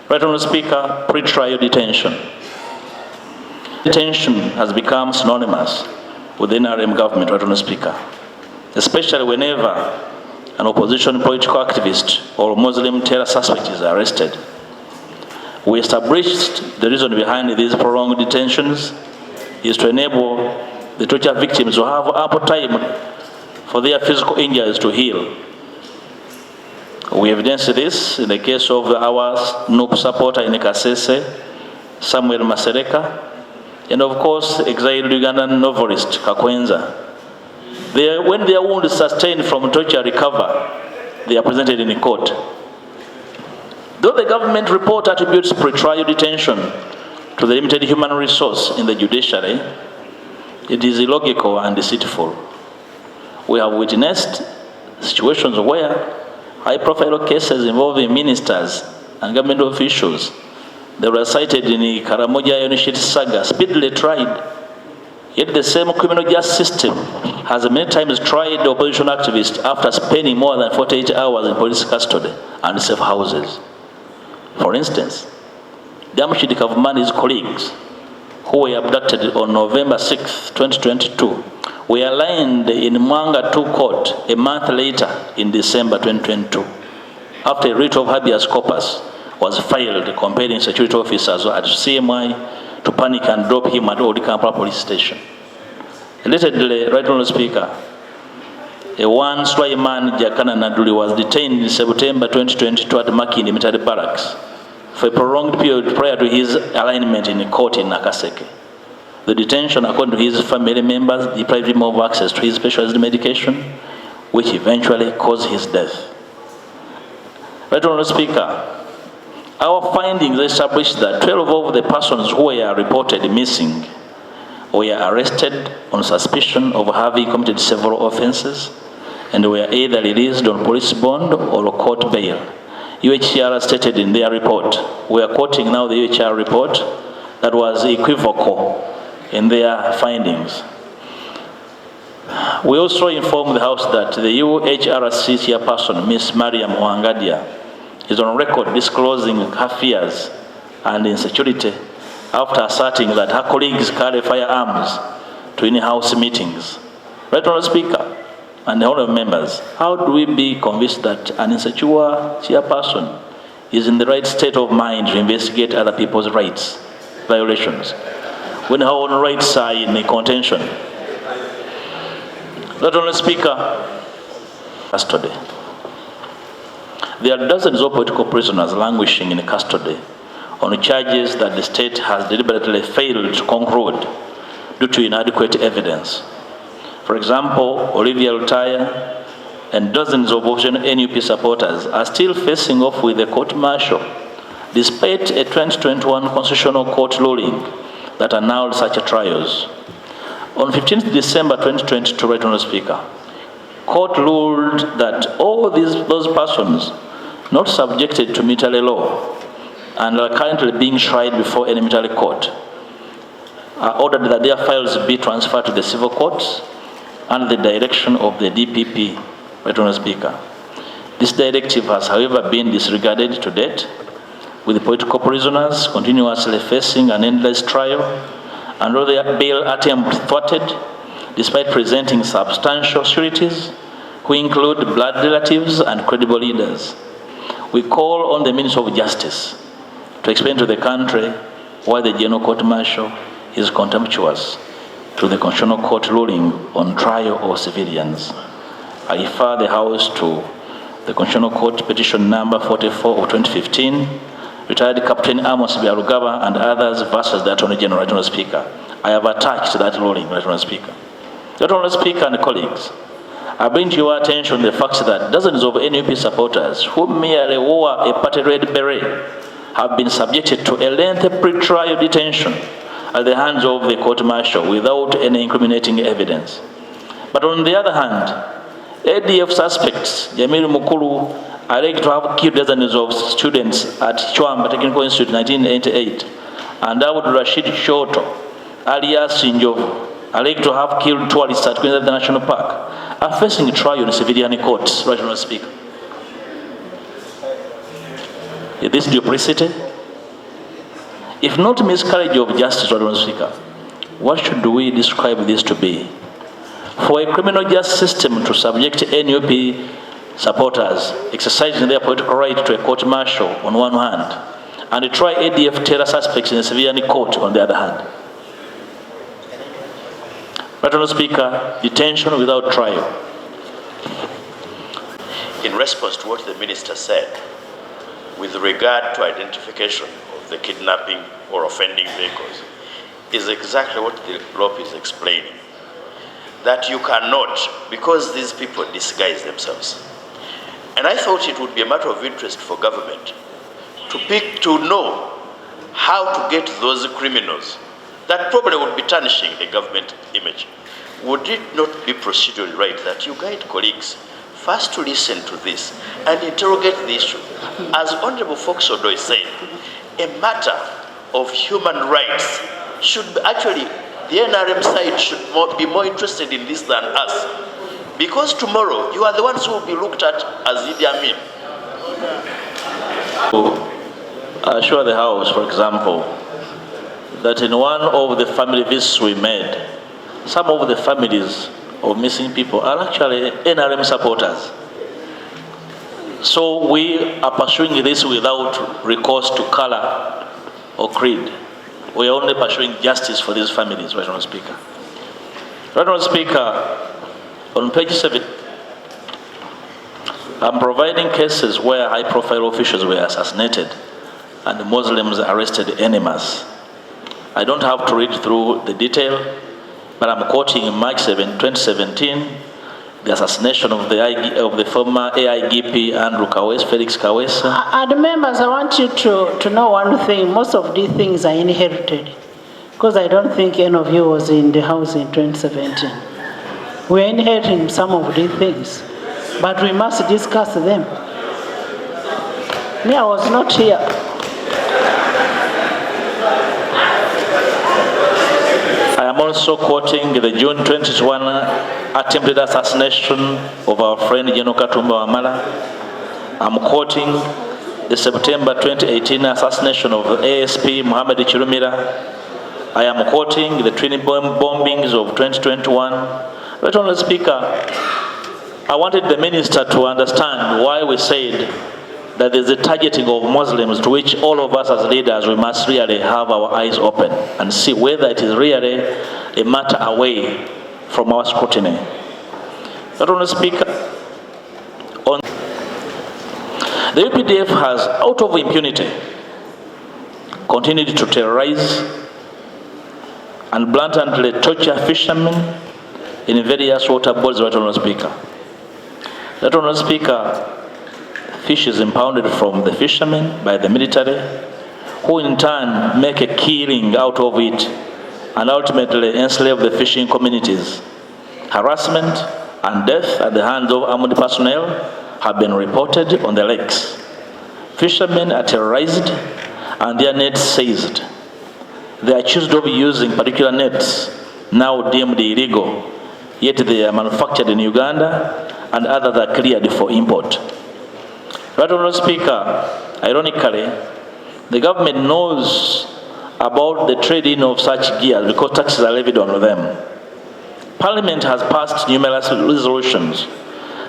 [SPEAKER 3] Right Honourable Speaker, pre-trial detention. Detention has become synonymous with the NRM government, Right Honourable Speaker, especially whenever an opposition political activist or Muslim terror suspect is arrested. We established the reason behind these prolonged detentions is to enable the torture victims to have ample time for their physical injuries to heal. We evidenced this in the case of our NUP supporter in Kasese, Samuel Masereka, and of course exiled Ugandan novelist Kakwenza. When their wounds sustained from torture recover, they are presented in court. Though the government report attributes pre-trial detention to the limited human resource in the judiciary, it is illogical and deceitful. We have witnessed situations where high-profile cases involving ministers and government officials, they were cited in the Karamoja Unishit saga, speedily tried. Yet the same criminal justice system has many times tried opposition activists after spending more than 48 hours in police custody and safe houses. For instance, Jamshid Kavumani's colleagues, who were abducted on November 6, 2022, were lined in Mwanga 2 court a month later in December 2022, after a writ of habeas corpus was filed compelling security officers at CMI to panic and drop him at Old Kampala police station. Allegedly, Right Honourable Speaker, a one Swaiman Jakana Naduli was detained in September 2022 at Makindi military barracks for a prolonged period prior to his alignment in court in Nakaseke. The detention, according to his family members, deprived him of access to his specialized medication, which eventually caused his death. Right Honourable Speaker, our findings established that 12 of the persons who were reported missing were arrested on suspicion of having committed several offenses and were either released on police bond or court bail. UHR stated in their report. We are quoting now the UHR report that was equivocal in their findings. We also informed the House that the UHRC chairperson, Ms. Mariam Wangadia, is on record disclosing her fears and insecurity after asserting that her colleagues carry firearms to in-house meetings. Right, Honourable Speaker and honourable members, how do we be convinced that an insecure chairperson is in the right state of mind to investigate other people's rights violations when her own rights are in contention? Right, Honourable Speaker, custody. There are dozens of political prisoners languishing in custody on charges that the state has deliberately failed to conclude due to inadequate evidence. For example, Olivia Lutaya and dozens of opposition NUP supporters are still facing off with the court-martial, despite a 2021 Constitutional Court ruling that annulled such trials. On 15th December 2022, Right Honourable Speaker, court ruled that all those persons not subjected to military law and are currently being tried before any military court are ordered that their files be transferred to the civil courts under the direction of the DPP, Right Honourable Speaker. This directive has, however, been disregarded to date, with the political prisoners continuously facing an endless trial and all their bail attempt thwarted, despite presenting substantial sureties, who include blood relatives and credible leaders. We call on the Minister of Justice to explain to the country why the General Court-Martial is contemptuous to the Constitutional Court ruling on trial of civilians. I refer the House to the Constitutional Court petition number 44 of 2015, retired Captain Amos Byarugaba and others versus the Attorney General, Right Honourable Speaker. I have attached that ruling, Right Honourable Speaker. Right Honourable Speaker and colleagues, I bring to your attention the fact that dozens of NUP supporters who merely wore a party red beret have been subjected to a lengthy pre-trial detention at the hands of the court-martial without any incriminating evidence. But on the other hand, ADF suspects, Jamil Mukulu, alleged to have killed dozens of students at Chwamba Technical Institute in 1988, and Dawood Rashid Shoto, alias Sinjovu, alleged to have killed tourists at Queen National Park, are facing trial in civilian courts, Right Honourable Speaker. Is this duplicity? If not miscarriage of justice, Right Honourable Speaker, what should we describe this to be? For a criminal justice system to subject NUP supporters exercising their political right to a court-martial on one hand, and try ADF terror suspects in a civilian court on the other hand. Right Honourable Speaker, detention without trial.
[SPEAKER 11] In response to what the Minister said, with regard to identification of the kidnapping or offending vehicles, is exactly what the law is explaining. That you cannot, because these people disguise themselves. And I thought it would be a matter of interest for government to know how to get those criminals that probably would be tarnishing the government image. Would it not be procedurally right that you guide colleagues first to listen to this and interrogate the issue? As Honourable Fox-Odo is saying, a matter of human rights should be actually, the NRM side should be more interested in this than us. Because tomorrow, you are the ones who will be looked at as Idi Amin.
[SPEAKER 3] I assure the House, for example, that in one of the family visits we made, some of the families of missing people are actually NRM supporters. So we are pursuing this without recourse to color or creed. We are only pursuing justice for these families, Right Honourable Speaker. Right Honourable Speaker, on page 7, I'm providing cases where high-profile officials were assassinated and Muslims arrested enemies. I don't have to read through the detail, but I'm quoting in March 7, 2017, the assassination of the former AIGP Andrew Kawesa, Felix Kawesa.
[SPEAKER 1] And members, I want you to know one thing. Most of these things are inherited, because I don't think any of you was in the House in 2017. We're inheriting some of these things, but we must discuss them. Me, I was not here.
[SPEAKER 3] I am also quoting the June 2021 attempted assassination of our friend General Katumba Wamala. I'm quoting the September 2018 assassination of ASP Muhammad Chirumira. I am quoting the twin bombings of 2021. But, Honourable Speaker, I wanted the Minister to understand why we said that there's a targeting of Muslims to which all of us as leaders, we must really have our eyes open and see whether it is really a matter away from our scrutiny. But, Honourable Speaker, on the UPDF has, out of impunity, continued to terrorize and blatantly torture fishermen in various water bodies, right, Honourable Speaker. That, Honourable Speaker, fish is impounded from the fishermen by the military, who in turn make a killing out of it and ultimately enslave the fishing communities. Harassment and death at the hands of armed personnel have been reported on the lakes. Fishermen are terrorized and their nets seized. They are accused of using particular nets now deemed illegal, yet they are manufactured in Uganda and others are cleared for import. Right, Honourable Speaker, ironically, the government knows about the trading of such gears because taxes are levied on them. Parliament has passed numerous resolutions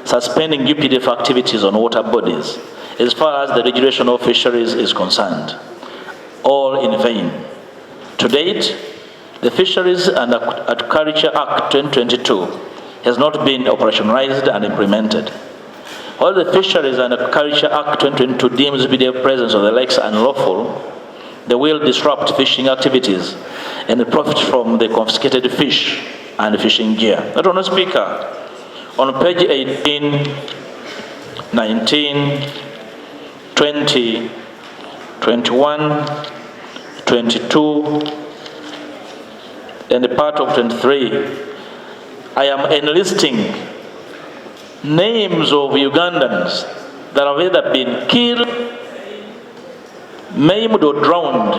[SPEAKER 3] suspending UPDF activities on water bodies as far as the regulation of fisheries is concerned, all in vain. To date, the Fisheries and Agriculture Act 2022 has not been operationalized and implemented. While the Fisheries and Agriculture Act 2022 deems UPDF presence of the lakes unlawful, they will disrupt fishing activities and profit from the confiscated fish and fishing gear. That, Honourable Speaker, on page 18, 19, 20, 21, 22, and a part of 23, I am enlisting names of Ugandans that have either been killed, maimed or drowned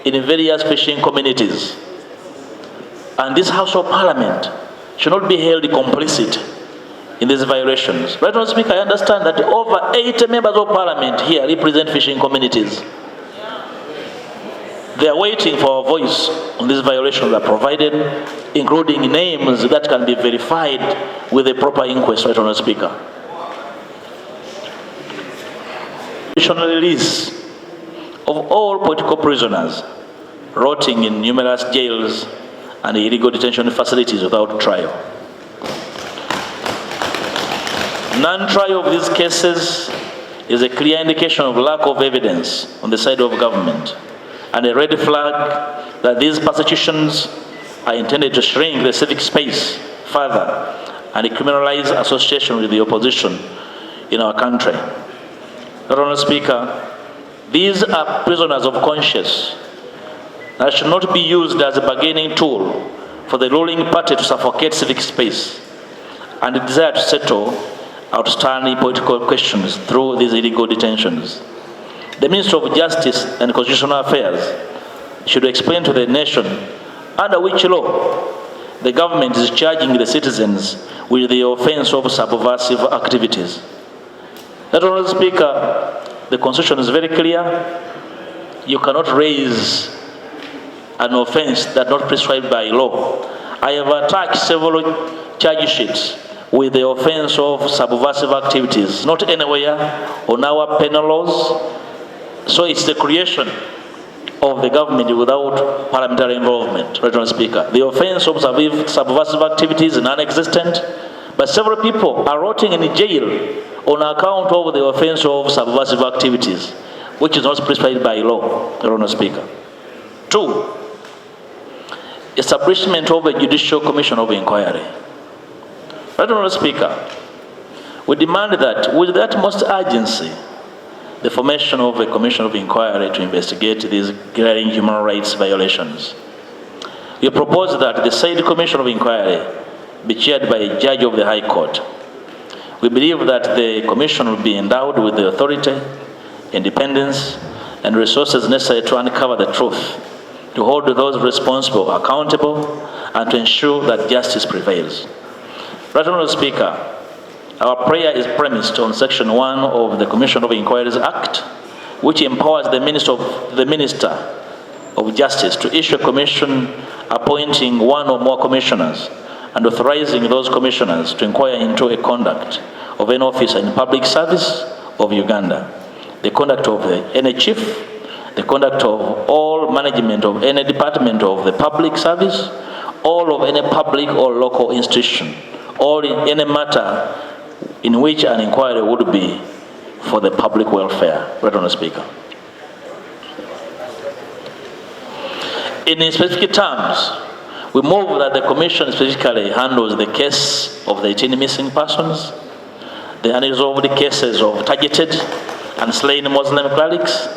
[SPEAKER 3] in various fishing communities. And this House of Parliament should not be held complicit in these violations. But, Mr. Speaker, I understand that over 80 members of Parliament here represent fishing communities. They are waiting for our voice on these violations that are provided, including names that can be verified with a proper inquest, right, Honourable Speaker. Additional release of all political prisoners rotting in numerous jails and illegal detention facilities without trial. Non-trial of these cases is a clear indication of lack of evidence on the side of government, and a red flag that these persecutions are intended to shrink the civic space further and criminalize association with the opposition in our country. Honourable Speaker, these are prisoners of conscience that should not be used as a bargaining tool for the ruling party to suffocate civic space and desire to settle outstanding political questions through these illegal detentions. The Minister of Justice and Constitutional Affairs should explain to the nation under which law the government is charging the citizens with the offense of subversive activities. That, Honourable Speaker, the Constitution is very clear. You cannot raise an offense that is not prescribed by law. I have attacked several charge sheets with the offense of subversive activities, not anywhere on our penal laws. So it's the creation of the government without parliamentary involvement, Rejoiner Speaker. The offense of subversive activities is non-existent, but several people are rotting in jail on account of the offense of subversive activities, which is not prescribed by law, Rejoiner Speaker. 2, establishment of a Judicial Commission of Inquiry. Rejoiner Speaker, we demand that with the utmost urgency, the formation of a commission of inquiry to investigate these glaring human rights violations. We propose that the said commission of inquiry be chaired by a judge of the High Court. We believe that the commission will be endowed with the authority independence, and resources necessary to uncover the truth, to hold those responsible accountable, and to ensure that justice prevails. Right Honourable Speaker, our prayer is premised on Section 1 of the Commission of Inquiries Act, which empowers the Minister of Justice to issue a commission appointing one or more commissioners and authorizing those commissioners to inquire into a conduct of an officer in public service of Uganda, the conduct of any chief, the conduct of all management of any department of the public service, all of any public or local institution, or in any matter in which an inquiry would be for the public welfare. Right Honourable Speaker. In specific terms, we move that the Commission specifically handles the case of the 18 missing persons, the unresolved cases of targeted and slain Muslim clerics,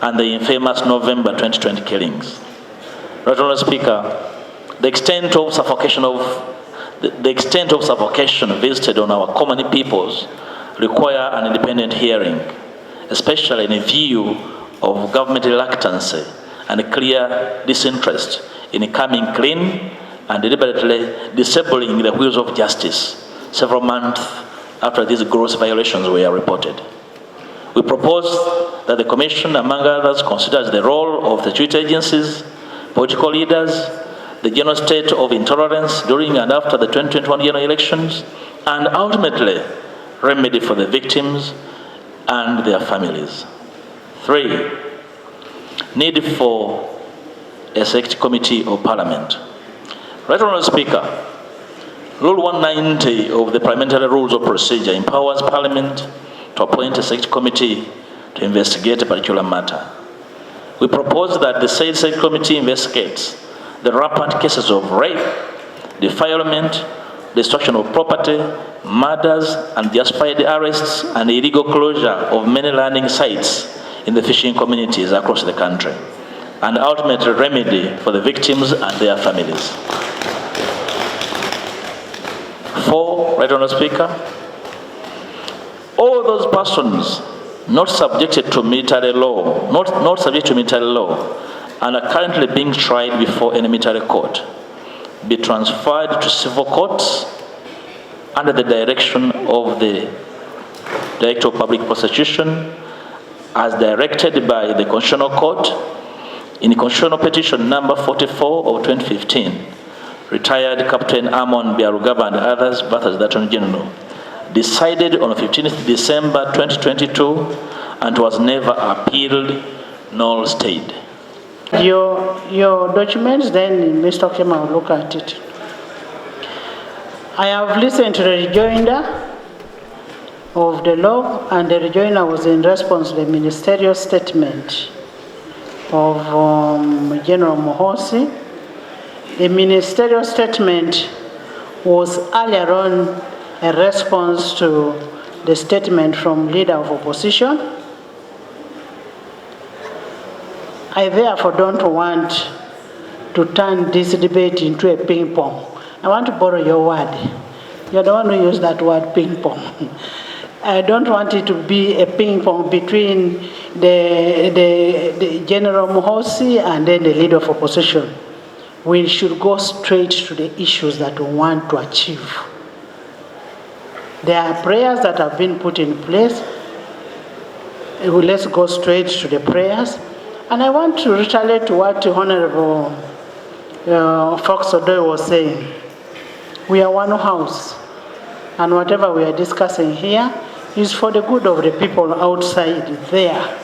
[SPEAKER 3] and the infamous November 2020 killings. Right Honourable Speaker, the extent of suffocation visited on our common peoples require an independent hearing, especially in view of government reluctance and clear disinterest in coming clean and deliberately disabling the wheels of justice several months after these gross violations were reported. We propose that the Commission, among others, considers the role of the security agencies, political leaders, the general state of intolerance during and after the 2021 general elections, and ultimately remedy for the victims and their families. 3, need for a select committee of Parliament. Right Honourable Speaker, Rule 190 of the Parliamentary Rules of Procedure empowers Parliament to appoint a select committee to investigate a particular matter. We propose that the said select committee investigates the rampant cases of rape, defilement, destruction of property, murders, and justified arrests and illegal closure of many landing sites in the fishing communities across the country, and ultimately remedy for the victims and their families. 4, Right Honourable Speaker, all those persons not subjected to military law, not subject to military law, and are currently being tried before any military court, be transferred to civil courts under the direction of the Director of Public Prosecution as directed by the Constitutional Court in Constitutional Petition number 44 of 2015, retired Captain Amon Biarugaba and others, Bathurst Attorney General, decided on 15th December 2022 and was never appealed nor stayed. Your documents, then Mr. Kema will look at it. I have listened to the rejoinder of the law, and the rejoinder was in response to the ministerial statement of General Mohosi. The ministerial statement was earlier on a response to the statement from leader of opposition. I therefore don't want to turn this debate into a ping pong. I want to borrow your word. You're the one who used that word, ping pong. I don't want it to be a ping pong between the General Mohosi and then the leader of opposition. We should go straight to the issues that we want to achieve. There are prayers that have been put in place. Let's go straight to the prayers. And I want to retaliate to what Honorable Fox Odoy was saying. We are one house, and whatever we are discussing here is for the good of the people outside there.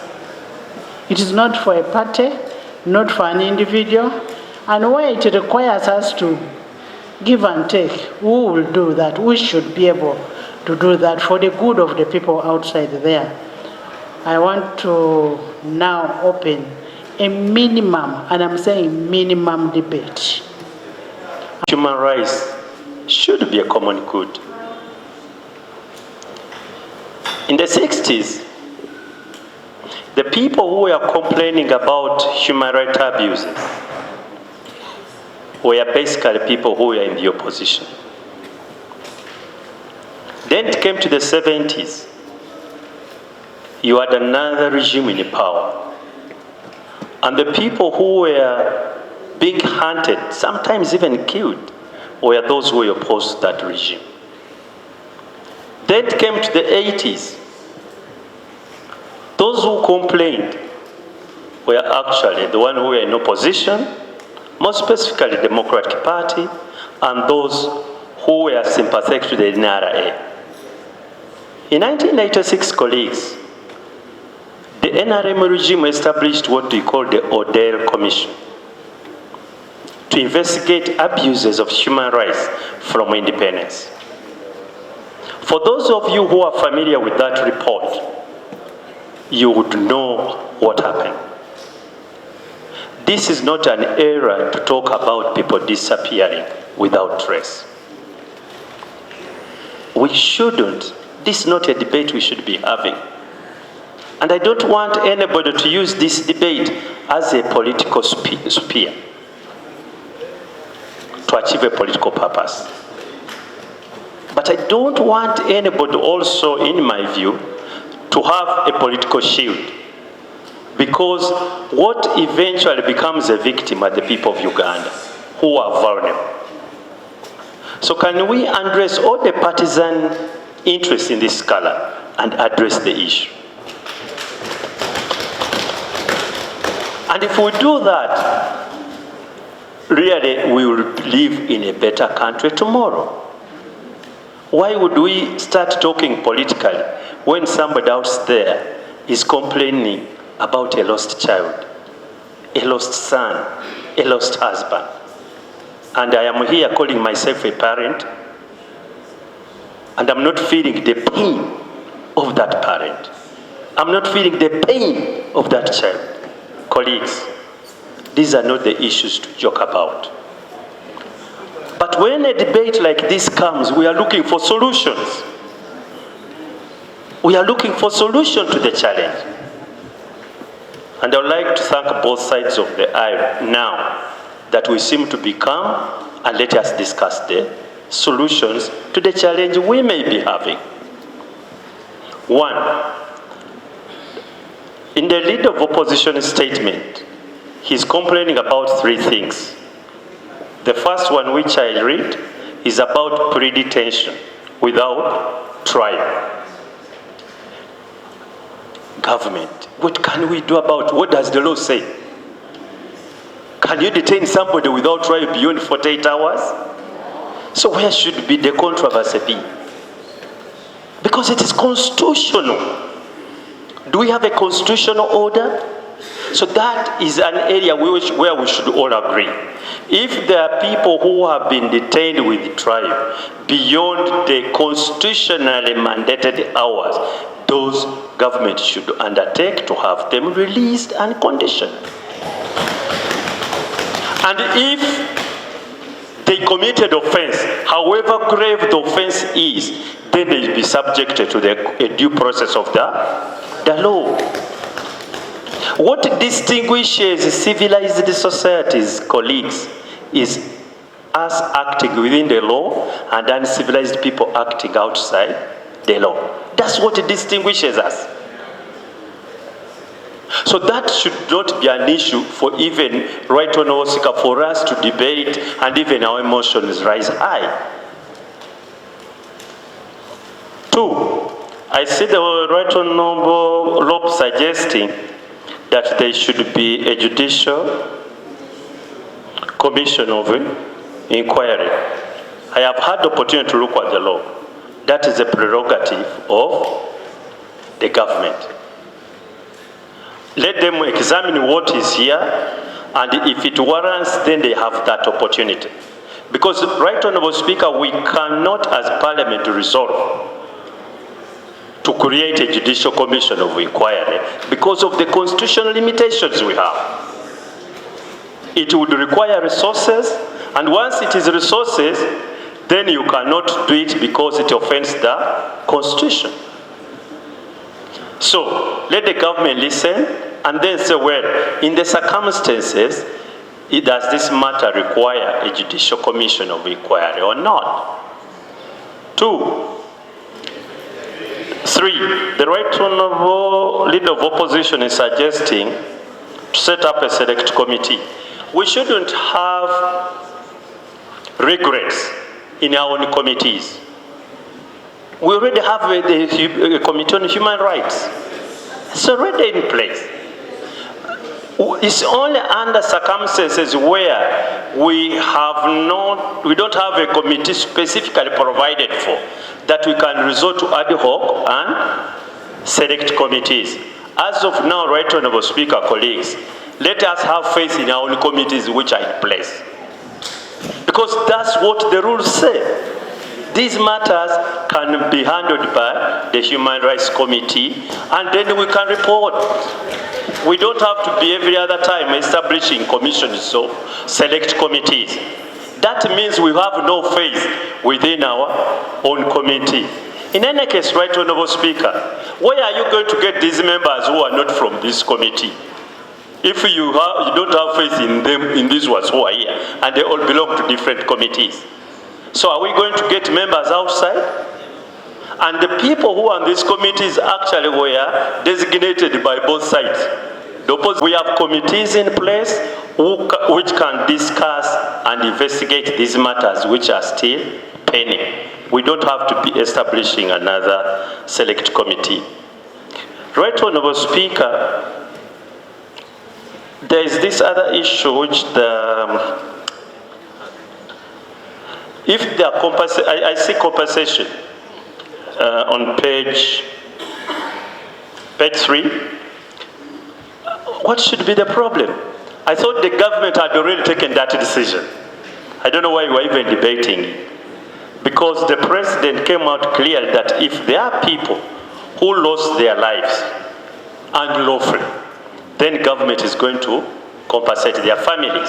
[SPEAKER 3] It is not for a party, not for an individual, and where it requires us to give and take, we will do that. We should be able to do that for the good of the people outside there. I want to now open a minimum, and I'm saying minimum debate.
[SPEAKER 12] Human rights should be a common good. In the 60s, the people who were complaining about human rights abuses were basically people who were in the opposition. Then it came to the 70s. you had another regime in power. And the people who were being hunted, sometimes even killed, were those who opposed that regime. Then it came to the 80s. Those who complained were actually the ones who were in opposition, more specifically the Democratic Party, and those who were sympathetic to the NRA. In 1986, colleagues, the NRM regime established what we call the Odell Commission to investigate abuses of human rights from independence. For those of you who are familiar with that report, you would know what happened. This is not an era to talk about people disappearing without trace. We shouldn't. This is not a debate we should be having. And I don't want anybody to use this debate as a political spear to achieve a political purpose. But I don't want anybody also, in my view, to have a political shield. Because what eventually becomes a victim are the people of Uganda, who are vulnerable. So can we address all the partisan interests in this color and address the issue? And if we do that, really we will live in a better country tomorrow. Why would we start talking politically when somebody else there is complaining about a lost child, a lost son, a lost husband? And I am here calling myself a parent, and I'm not feeling the pain of that parent. I'm not feeling the pain of that child. Colleagues, these are not the issues to joke about. But when a debate like this comes, we are looking for solutions. We are looking for solutions to the challenge. And I would like to thank both sides of the aisle now that we seem to be calm, and let us discuss the solutions to the challenge we may be having. One, in the leader of opposition statement, he's complaining about three things. The first one, which I read, is about pre-detention without trial. Government, what can we do about, what does the law say? Can you detain somebody without trial beyond 48 hours? So where should be the controversy be? Because it is constitutional. Do we have a constitutional order? So that is an area where we should all agree. If there are people who have been detained with trial beyond the constitutionally mandated hours, those governments should undertake to have them released unconditionally. And if they committed offense, however grave the offense is, then they will be subjected to the due process of the law. What distinguishes civilized societies, colleagues, is us acting within the law and uncivilized people acting outside the law. That's what distinguishes us. So that should not be an issue for even Right Honourable Speaker, for us to debate, and even our emotions rise high. Two, I see the Right Honourable Lop suggesting that there should be a judicial commission of inquiry. I have had the opportunity to look at the law. That is a prerogative of the government. Let them examine what is here, and if it warrants, then they have that opportunity. Because, Right Honourable Speaker, we cannot as Parliament resolve to create a judicial commission of inquiry because of the constitutional limitations we have. It would require resources, and once it is resources, then you cannot do it because it offends the Constitution. So, let the government listen and then say, well, in the circumstances, does this matter require a judicial commission of inquiry or not? Two, 3, the Right Honourable Leader of Opposition is suggesting to set up a select committee. We shouldn't have regrets in our own committees. We already have a committee on human rights. It's already in place. It's only under circumstances where we don't have a committee specifically provided for that we can resort to ad hoc and select committees. As of now, Right Honourable Speaker, colleagues, let us have faith in our own committees which are in place. Because that's what the rules say. These matters can be handled by the Human Rights Committee, and then we can report. We don't have to be every other time establishing commissions or select committees. That means we have no faith within our own committee. In any case, Right Honourable Speaker, where are you going to get these members who are not from this committee? If you don't have faith in them, in these ones who are here, and they all belong to different committees. So are we going to get members outside? And the people who are on these committees actually were designated by both sides. We have committees in place which can discuss and investigate these matters which are still pending. We don't have to be establishing another select committee. Right Honourable Speaker, there is this other issue which if they are I see compensation on page 3. What should be the problem? I thought the government had already taken that decision. I don't know why we were even debating. Because the president came out clear that if there are people who lost their lives unlawfully, then government is going to compensate their families.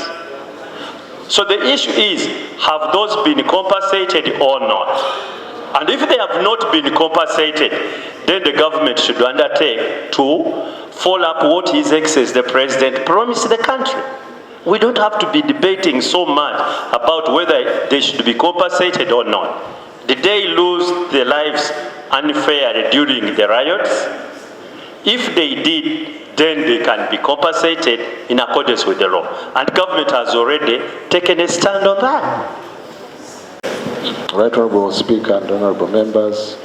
[SPEAKER 12] So the issue is, have those been compensated or not? And if they have not been compensated, then the government should undertake to follow up what His Excellency the President promised the country. We don't have to be debating so much about whether they should be compensated or not. Did they lose their lives unfairly during the riots? If they did, then they can be compensated in accordance with the law. And government has already taken a stand on that.
[SPEAKER 5] Right Honourable Speaker and Honourable Members,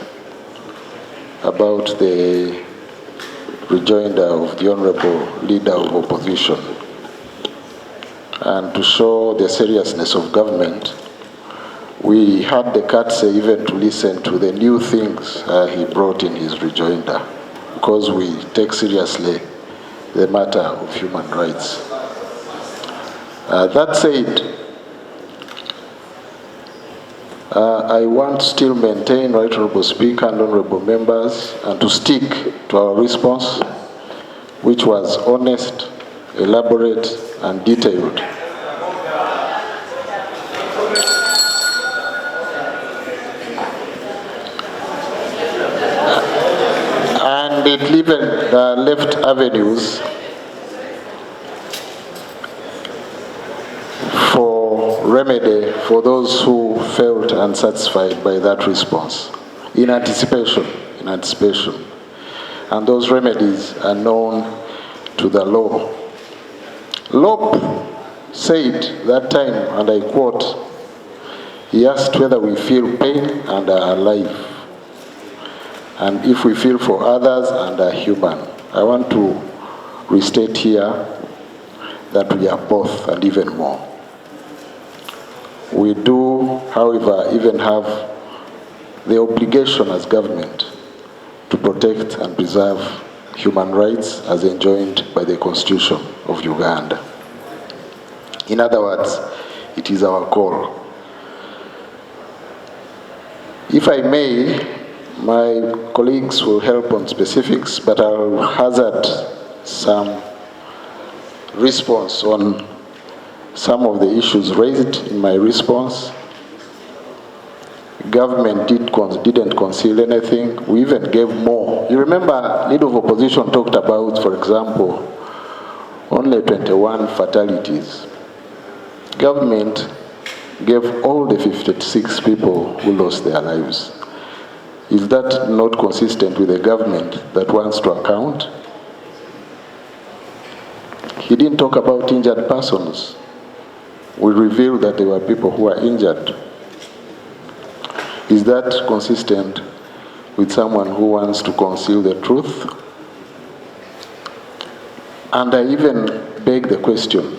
[SPEAKER 5] about the rejoinder of the Honourable Leader of Opposition, and to show the seriousness of government, we had the courtesy even to listen to the new things he brought in his rejoinder, because we take seriously the matter of human rights. That said, I want to still maintain, Right Honourable Speaker and Honourable Members, and to stick to our response, which was honest, elaborate, and detailed. And it even left avenues for remedy for those who felt unsatisfied by that response, in anticipation. And those remedies are known to the law. Lop said that time, and I quote, he asked whether we feel pain and are alive, and if we feel for others and are human. I want to restate here that we are both and even more. We do, however, even have the obligation as government to protect and preserve human rights as enjoined by the Constitution of Uganda. In other words, it is our call. If I may, my colleagues will help on specifics, but I'll hazard some response on some of the issues raised in my response. Government didn't conceal anything. We even gave more. You remember, Leader of Opposition talked about, for example, only 21 fatalities. Government gave all the 56 people who lost their lives Is that not consistent with a government that wants to account? He didn't talk about injured persons. We revealed that there were people who were injured. Is that consistent with someone who wants to conceal the truth? And I even beg the question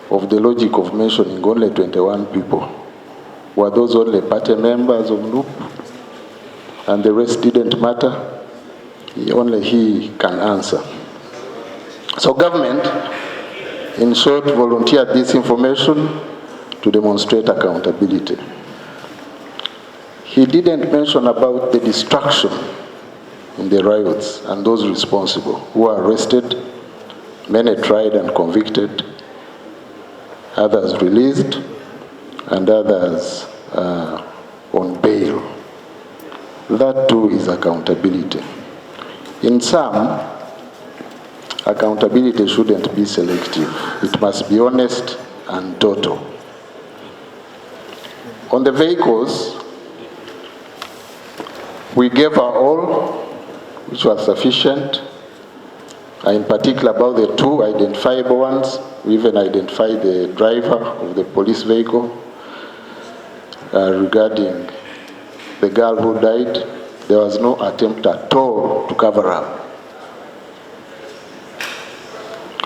[SPEAKER 5] of the logic of mentioning only 21 people. Were those only party members of NUP? And the rest didn't matter? Only he can answer. So government, in short, volunteered this information to demonstrate accountability. He didn't mention about the destruction in the riots and those responsible who were arrested, many tried and convicted, others released, and others on bail. That too is accountability. In some, accountability shouldn't be selective. It must be honest and total. On the vehicles, we gave our all, which was sufficient. In particular, about the two identifiable ones, we even identified the driver of the police vehicle. Regarding the girl who died, there was no attempt at all to cover up.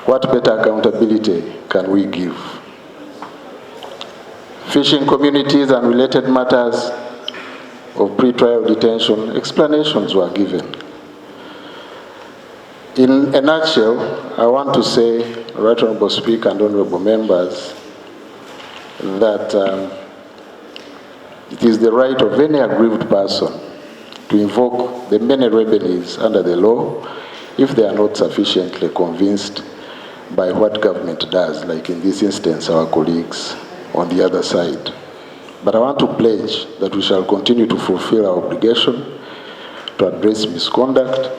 [SPEAKER 5] What better accountability can we give? Fishing communities and related matters of pre-trial detention, explanations were given. In a nutshell, I want to say, Right Honourable Speaker and Honourable Members, that it is the right of any aggrieved person to invoke the many remedies under the law if they are not sufficiently convinced by what government does, like in this instance, our colleagues on the other side. But I want to pledge that we shall continue to fulfill our obligation to address misconduct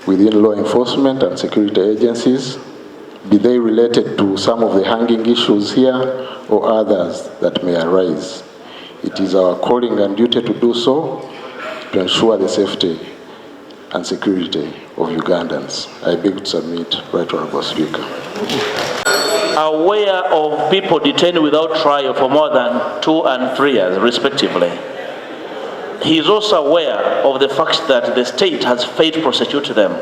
[SPEAKER 5] within law enforcement and security agencies, be they related to some of the hanging issues here or others that may arise. It is our calling and duty to do so to ensure the safety and security of Ugandans. I beg to submit, Right Honourable Speaker.
[SPEAKER 3] Aware of people detained without trial for more than 2 and 3 years, respectively. He is also aware of the fact that the state has failed to prosecute them,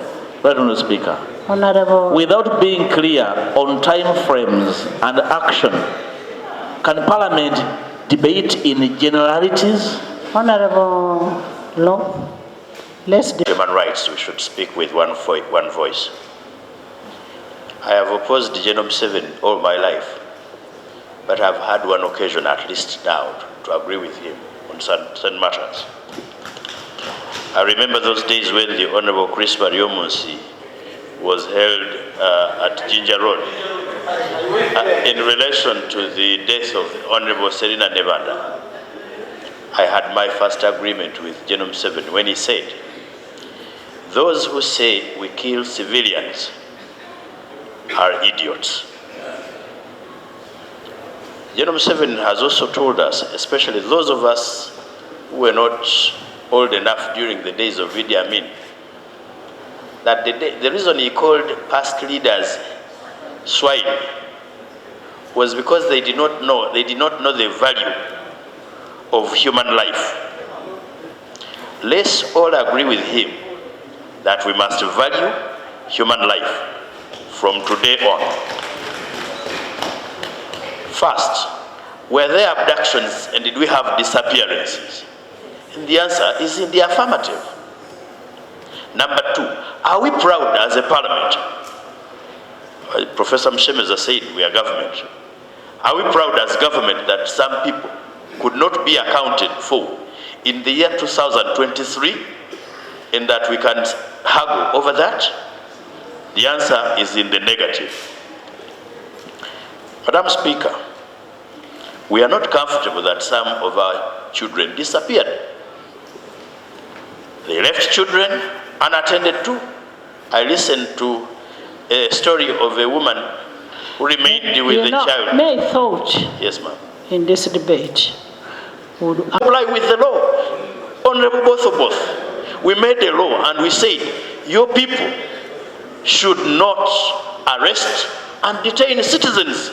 [SPEAKER 3] Right Honourable Speaker.
[SPEAKER 1] Honourable.
[SPEAKER 3] Without being clear on time frames and action, can Parliament debate in generalities?
[SPEAKER 1] Honourable Law, let's
[SPEAKER 11] human rights, we should speak with one voice. I have opposed Genome 7 all my life, but I've had one occasion at least now to agree with him on certain matters. I remember those days when the Honourable Chris Bariomunsi was held at Ginger Road in relation to the death of the Honourable Serena Nevada. I had my first agreement with Genome 7 when he said, those who say we kill civilians are idiots. Genome 7 has also told us, especially those of us who were not old enough during the days of Idi Amin, that the reason he called past leaders swine was because they did not know the value of human life. Let's all agree with him that we must value human life from today on. First, were there abductions and did we have disappearances? And the answer is in the affirmative. Number 2, are we proud as a parliament? Professor Mshemeza said we are government. Are we proud as government that some people could not be accounted for in the year 2023 and that we can haggle over that? The answer is in the negative. Madam Speaker, we are not comfortable that some of our children disappeared. They left children unattended to. I listened to a story of a woman who remained with the child.
[SPEAKER 1] May I thought
[SPEAKER 11] yes, ma'am,
[SPEAKER 1] in this debate would
[SPEAKER 11] comply with the law. On honorable both, we made a law and we said, your people should not arrest and detain citizens.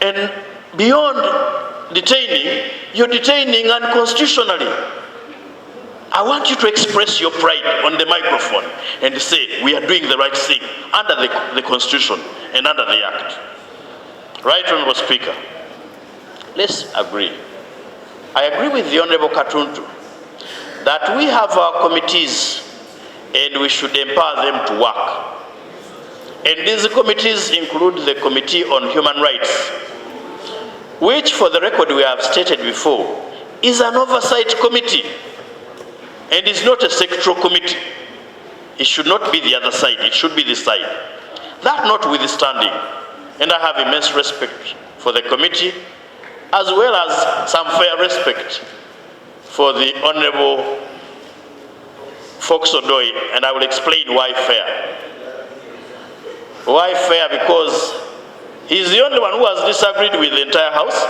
[SPEAKER 11] And beyond detaining, you're detaining unconstitutionally. I want you to express your pride on the microphone and say, we are doing the right thing under the Constitution and under the Act. Right, Honorable Speaker. Let's agree. I agree with the Honorable Katuntu that we have our committees and we should empower them to work. And these committees include the Committee on Human Rights, which, for the record, we have stated before, is an oversight committee and is not a sectoral committee. It should not be the other side, it should be this side. That notwithstanding, and I have immense respect for the committee, as well as some fair respect for the Honorable Fox Odoi, and I will explain why fair. Why fair? Because he's the only one who has disagreed with the entire House.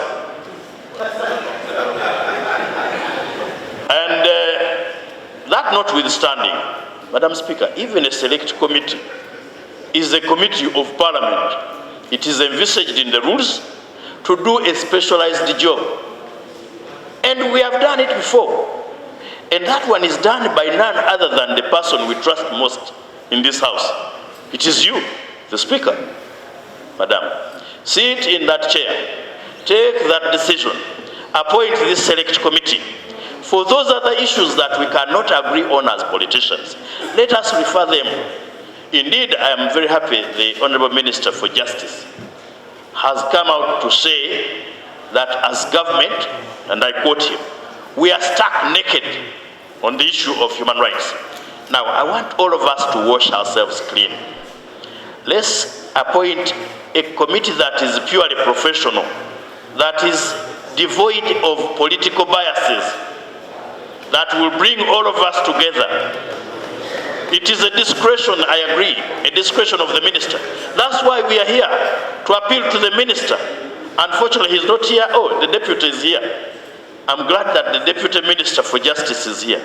[SPEAKER 11] And that notwithstanding, Madam Speaker, even a select committee is a committee of Parliament. It is envisaged in the rules to do a specialized job. And we have done it before. And that one is done by none other than the person we trust most in this House. It is you, the Speaker. Madam, sit in that chair, take that decision, appoint this select committee. For those other issues that we cannot agree on as politicians, let us refer them. Indeed, I am very happy the Honorable Minister for Justice has come out to say that as government, and I quote him, we are stuck naked on the issue of human rights. Now, I want all of us to wash ourselves clean. Let's appoint a committee that is purely professional, that is devoid of political biases, that will bring all of us together. It is a discretion, I agree, a discretion of the minister. That's why we are here, to appeal to the minister. Unfortunately, he's not here. Oh, the deputy is here. I'm glad that the Deputy Minister for Justice is here.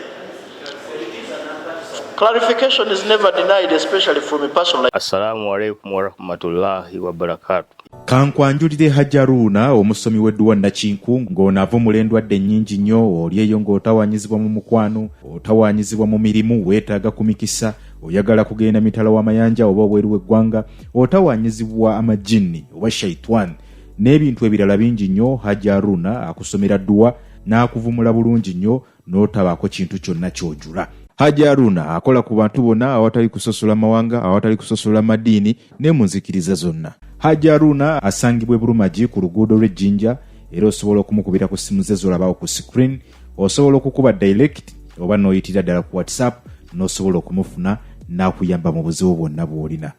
[SPEAKER 11] Clarification is never denied, especially from a person like...
[SPEAKER 6] Assalamu alaikum wa rahmatullahi wa barakatuh.
[SPEAKER 7] Kankwanjulire Hajaruna omusomi w'edduwa Nakinkungu ng'onava omulendwadde nnyingi nnyo olyeyo ng'otawanyizibwa mu mukwano, otawanyizibwa mu mirimu, weetaaga kumikisa, oyagala kugenda mitala w'amayanja oba obweru w'eggwanga, otawanyizibwa amajjini oba shaitwan n'ebintu ebirala bingi nnyo. Hajaruna akusomera dduwa n'akuvumula bulungi nnyo n'otabaako kintu kyonna ky'ojula. Hajaruna akola ku bantu bonna awatali kusosola mawanga, awatali kusosola madiini ne mu nzikiriza zonna. Hajaruna asangibwa Bulumagi ku luguudo lw'Ejjinja, era osobola okumukubira ku ssimu ze z'olabawo ku screen, osobola okukuba direct oba n'oyitira ddala ku WhatsApp, n'osobola okumufuna n'akuyamba mu buzibu bwonna bw'olina.